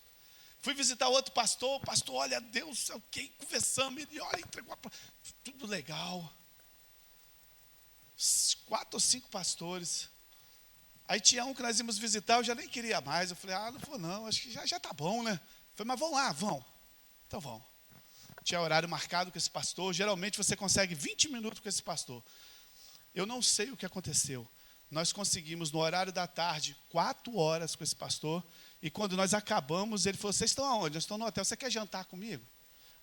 Fui visitar outro pastor, o pastor, olha, Deus, ok, conversamos, ele olha, entregou tudo legal. 4 ou 5 pastores. Aí tinha um que nós íamos visitar, eu já nem queria mais. Eu falei, não vou não, acho que já está bom, né? Eu falei, mas vão lá, vão. Então vão. Tinha horário marcado com esse pastor. Geralmente você consegue 20 minutos com esse pastor. Eu não sei o que aconteceu. Nós conseguimos no horário da tarde 4 horas com esse pastor. E quando nós acabamos, ele falou, vocês estão aonde? Nós estamos no hotel, você quer jantar comigo?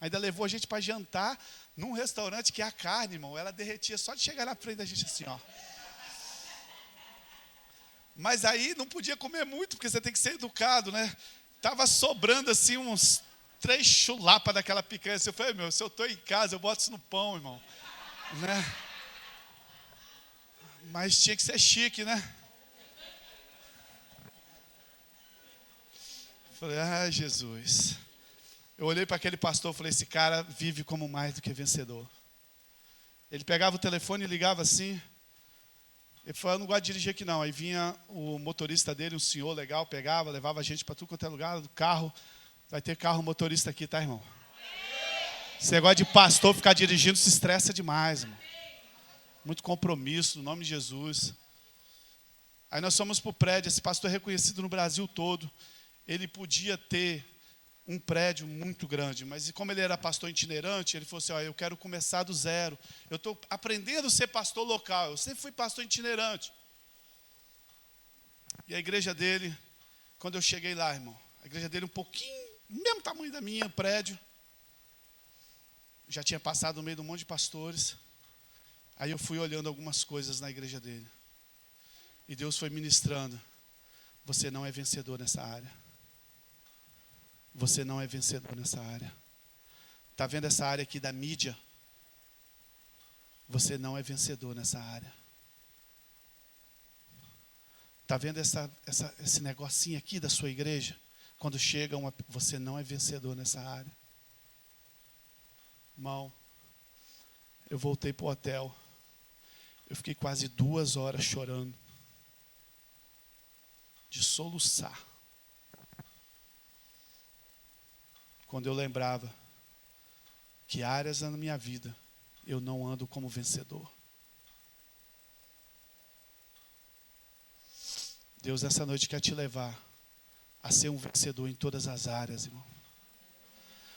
Ainda levou a gente para jantar num restaurante que a carne, irmão, ela derretia só de chegar na frente da gente assim, ó. Mas aí não podia comer muito, porque você tem que ser educado, né? Estava sobrando assim uns 3 chulapas daquela picanha. Eu falei, se eu estou em casa, eu boto isso no pão, irmão. Né? Mas tinha que ser chique, né? Falei, Jesus. Eu olhei para aquele pastor e falei, esse cara vive como mais do que vencedor. Ele pegava o telefone e ligava assim. Ele falou, eu não gosto de dirigir aqui não. Aí vinha o motorista dele, um senhor legal, pegava, levava a gente para tudo quanto é lugar, do carro. Vai ter carro motorista aqui, tá, irmão? Esse negócio de pastor ficar dirigindo se estressa demais, irmão. muito compromisso, no nome de Jesus. Aí nós fomos para o prédio, esse pastor é reconhecido no Brasil todo. Ele podia ter um prédio muito grande, mas como ele era pastor itinerante, ele falou assim, eu quero começar do zero. Eu estou aprendendo a ser pastor local, eu sempre fui pastor itinerante. E a igreja dele, quando eu cheguei lá, irmão, a igreja dele um pouquinho, mesmo tamanho da minha, prédio. Já tinha passado no meio de um monte de pastores. Aí eu fui olhando algumas coisas na igreja dele. E Deus foi ministrando. Você não é vencedor nessa área. Você não é vencedor nessa área. Está vendo essa área aqui da mídia? Você não é vencedor nessa área. Está vendo esse negocinho aqui da sua igreja? Quando chega você não é vencedor nessa área. Irmão, eu voltei para o hotel. Eu fiquei quase 2 horas chorando. De soluçar. Quando eu lembrava que áreas na minha vida eu não ando como vencedor. Deus essa noite quer te levar a ser um vencedor em todas as áreas, irmão.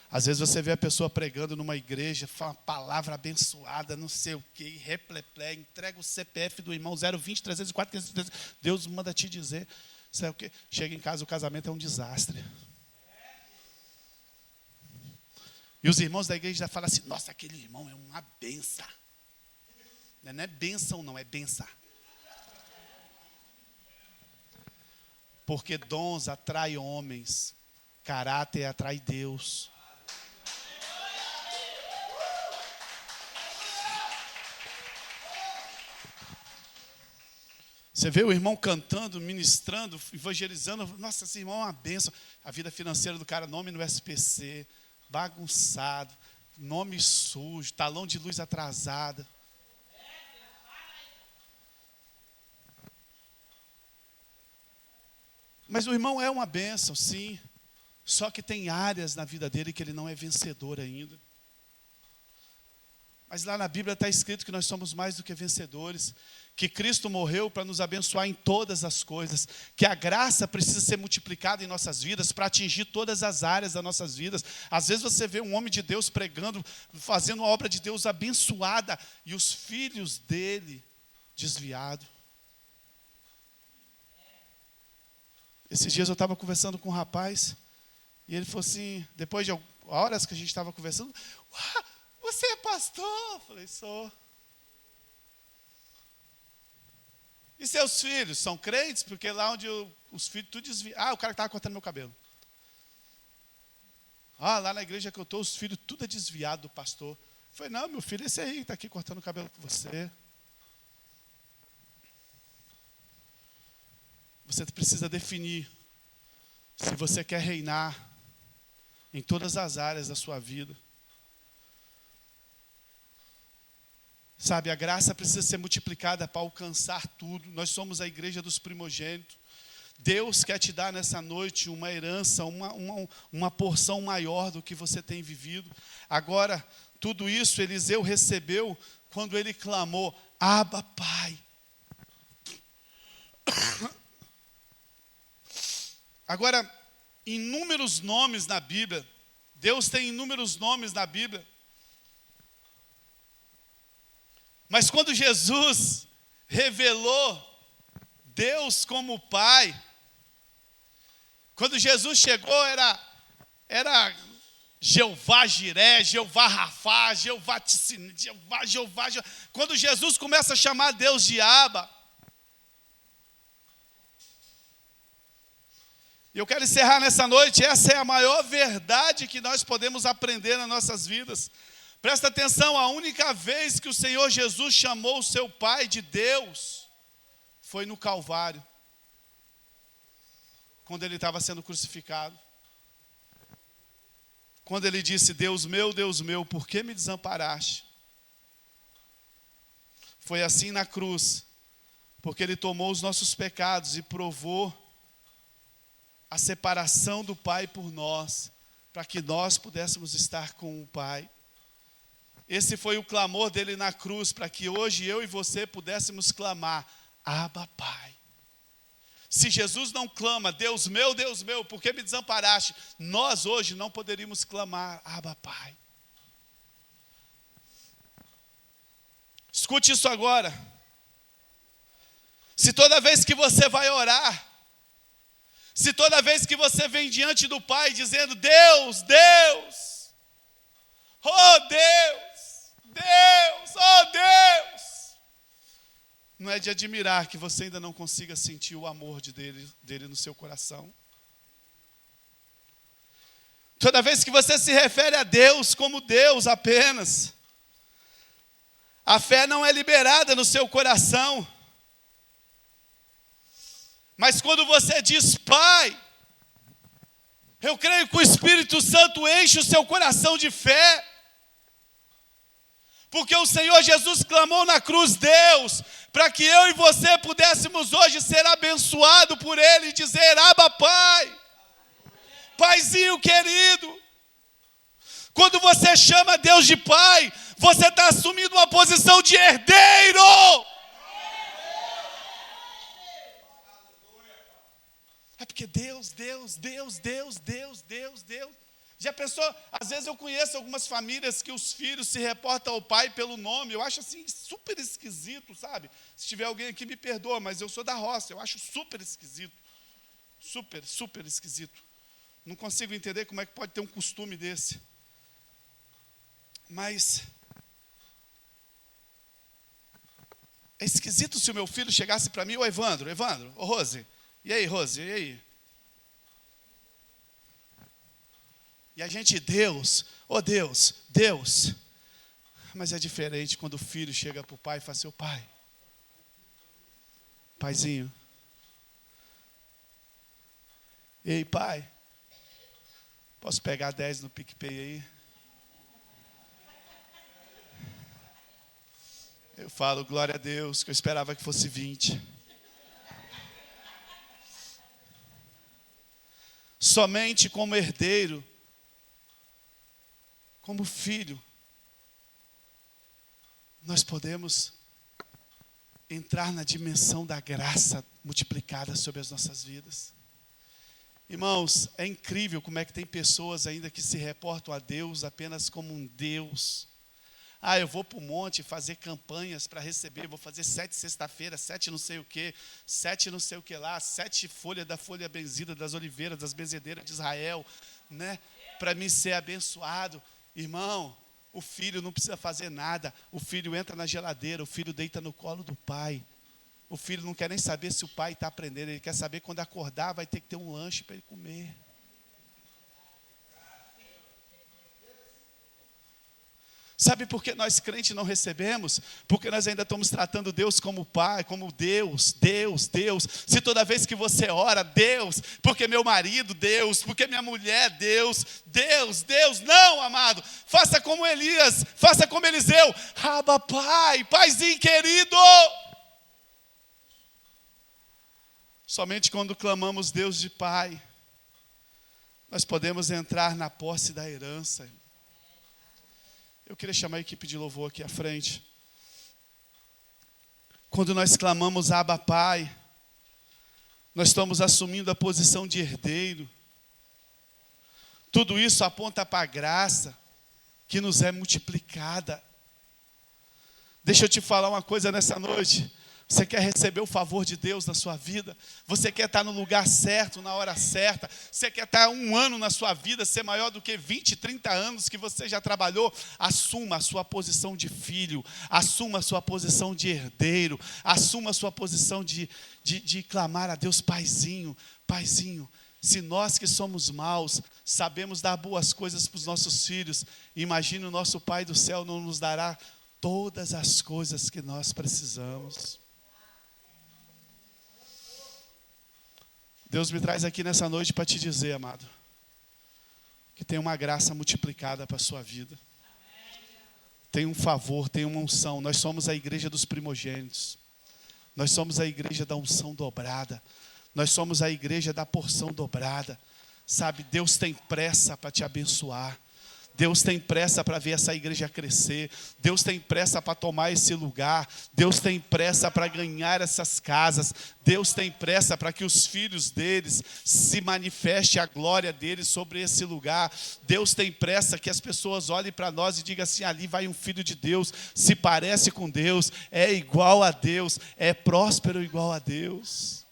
Às vezes você vê a pessoa pregando numa igreja, fala uma palavra abençoada, não sei o que, repleplé, entrega o CPF do irmão 020 304 503. Deus manda te dizer, sabe o que? Chega em casa, o casamento é um desastre. E os irmãos da igreja já falam assim, nossa, aquele irmão é uma benção. Não é bênção não, é benção. Porque dons atraem homens, caráter atrai Deus. Você vê o irmão cantando, ministrando, evangelizando. Nossa, esse irmão é uma bênção. A vida financeira do cara, nome no SPC, bagunçado, nome sujo, talão de luz atrasada. Mas o irmão é uma bênção, sim. Só que tem áreas na vida dele que ele não é vencedor ainda. Mas lá na Bíblia está escrito que nós somos mais do que vencedores. Que Cristo morreu para nos abençoar em todas as coisas. Que a graça precisa ser multiplicada em nossas vidas para atingir todas as áreas das nossas vidas. Às vezes você vê um homem de Deus pregando, fazendo uma obra de Deus abençoada. E os filhos dele desviados. Esses dias eu estava conversando com um rapaz. E ele falou assim, depois de horas que a gente estava conversando, você é pastor? Eu falei, sou. E seus filhos são crentes? Porque lá onde os filhos tudo desviam. O cara que estava cortando meu cabelo. Lá na igreja que eu estou, os filhos tudo é desviado do pastor. Eu falei, não, meu filho, esse aí que está aqui cortando o cabelo com você. Você precisa definir se você quer reinar em todas as áreas da sua vida. Sabe, a graça precisa ser multiplicada para alcançar tudo. Nós somos a igreja dos primogênitos. Deus quer te dar nessa noite uma herança, uma porção maior do que você tem vivido. Agora, tudo isso Eliseu recebeu quando ele clamou, Abba, Pai. Agora, inúmeros nomes na Bíblia. Deus tem inúmeros nomes na Bíblia. Mas quando Jesus revelou Deus como Pai, quando Jesus chegou era Jeová Jiré, Jeová Rafá, Jeová Tissim, Jeová. Quando Jesus começa a chamar Deus de Abba, e eu quero encerrar nessa noite, essa é a maior verdade que nós podemos aprender nas nossas vidas. Presta atenção, a única vez que o Senhor Jesus chamou o seu Pai de Deus foi no Calvário, quando ele estava sendo crucificado. Quando ele disse, Deus meu, por que me desamparaste? Foi assim na cruz, porque ele tomou os nossos pecados e provou a separação do Pai por nós, para que nós pudéssemos estar com o Pai. Esse foi o clamor dele na cruz, para que hoje eu e você pudéssemos clamar, Abba, Pai. Se Jesus não clama, Deus meu, por que me desamparaste? Nós hoje não poderíamos clamar, Abba, Pai. Escute isso agora. Se toda vez que você vai orar, se toda vez que você vem diante do Pai dizendo, Deus, Deus, oh Deus, Deus, oh Deus, não é de admirar que você ainda não consiga sentir o amor dele no seu coração. Toda vez que você se refere a Deus como Deus apenas, a fé não é liberada no seu coração. Mas quando você diz, Pai, eu creio que o Espírito Santo enche o seu coração de fé. Porque o Senhor Jesus clamou na cruz, Deus, para que eu e você pudéssemos hoje ser abençoados por Ele e dizer, Abba, Pai, Paizinho querido. Quando você chama Deus de Pai, você está assumindo uma posição de herdeiro. É porque Deus. Já pensou? Às vezes eu conheço algumas famílias que os filhos se reportam ao pai pelo nome. Eu acho assim super esquisito, sabe? Se tiver alguém aqui me perdoa, mas eu sou da roça. Eu acho super esquisito. Super esquisito. Não consigo entender como é que pode ter um costume desse. Mas é esquisito se o meu filho chegasse para mim, ô Evandro, ô Rose. E aí, Rose, e aí? E a gente, Deus, oh Deus. Mas é diferente quando o filho chega para o pai e fala, seu pai, paizinho. Ei, pai, posso pegar 10 no PicPay aí? Eu falo, glória a Deus, que eu esperava que fosse 20. Somente como herdeiro, como filho, nós podemos entrar na dimensão da graça multiplicada sobre as nossas vidas. Irmãos, é incrível como é que tem pessoas ainda que se reportam a Deus apenas como um Deus. Eu vou para o monte fazer campanhas para receber, vou fazer 7 sexta-feira, 7 não sei o que, 7 não sei o que lá, 7 folhas da folha benzida, das oliveiras, das benzedeiras de Israel, né? Para mim ser abençoado. Irmão, o filho não precisa fazer nada, o filho entra na geladeira, o filho deita no colo do pai. O filho não quer nem saber se o pai está aprendendo, ele quer saber quando acordar vai ter que ter um lanche para ele comer. Sabe por que nós crentes não recebemos? Porque nós ainda estamos tratando Deus como Pai, como Deus. Se toda vez que você ora, Deus, porque meu marido, Deus, porque minha mulher, Deus. Não, amado. Faça como Elias, faça como Eliseu. Abba, Pai, Paizinho querido. Somente quando clamamos Deus de Pai, nós podemos entrar na posse da herança. Eu queria chamar a equipe de louvor aqui à frente. Quando nós clamamos Abba, Pai, nós estamos assumindo a posição de herdeiro. Tudo isso aponta para a graça que nos é multiplicada. Deixa eu te falar uma coisa nessa noite. Você quer receber o favor de Deus na sua vida? Você quer estar no lugar certo, na hora certa? Você quer estar 1 ano na sua vida, ser maior do que 20, 30 anos que você já trabalhou? Assuma a sua posição de filho, assuma a sua posição de herdeiro, assuma a sua posição de clamar a Deus, Paizinho. Se nós que somos maus, sabemos dar boas coisas para os nossos filhos, imagine o nosso Pai do céu não nos dará todas as coisas que nós precisamos. Deus me traz aqui nessa noite para te dizer, amado, que tem uma graça multiplicada para a sua vida. Tem um favor, tem uma unção. Nós somos a igreja dos primogênitos. Nós somos a igreja da unção dobrada. Nós somos a igreja da porção dobrada. Sabe, Deus tem pressa para te abençoar. Deus tem pressa para ver essa igreja crescer. Deus tem pressa para tomar esse lugar. Deus tem pressa para ganhar essas casas. Deus tem pressa para que os filhos deles se manifeste a glória deles sobre esse lugar. Deus tem pressa que as pessoas olhem para nós e digam assim: ali vai um filho de Deus, se parece com Deus, é igual a Deus, é próspero igual a Deus.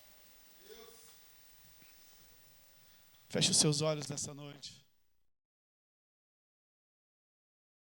Feche os seus olhos nessa noite.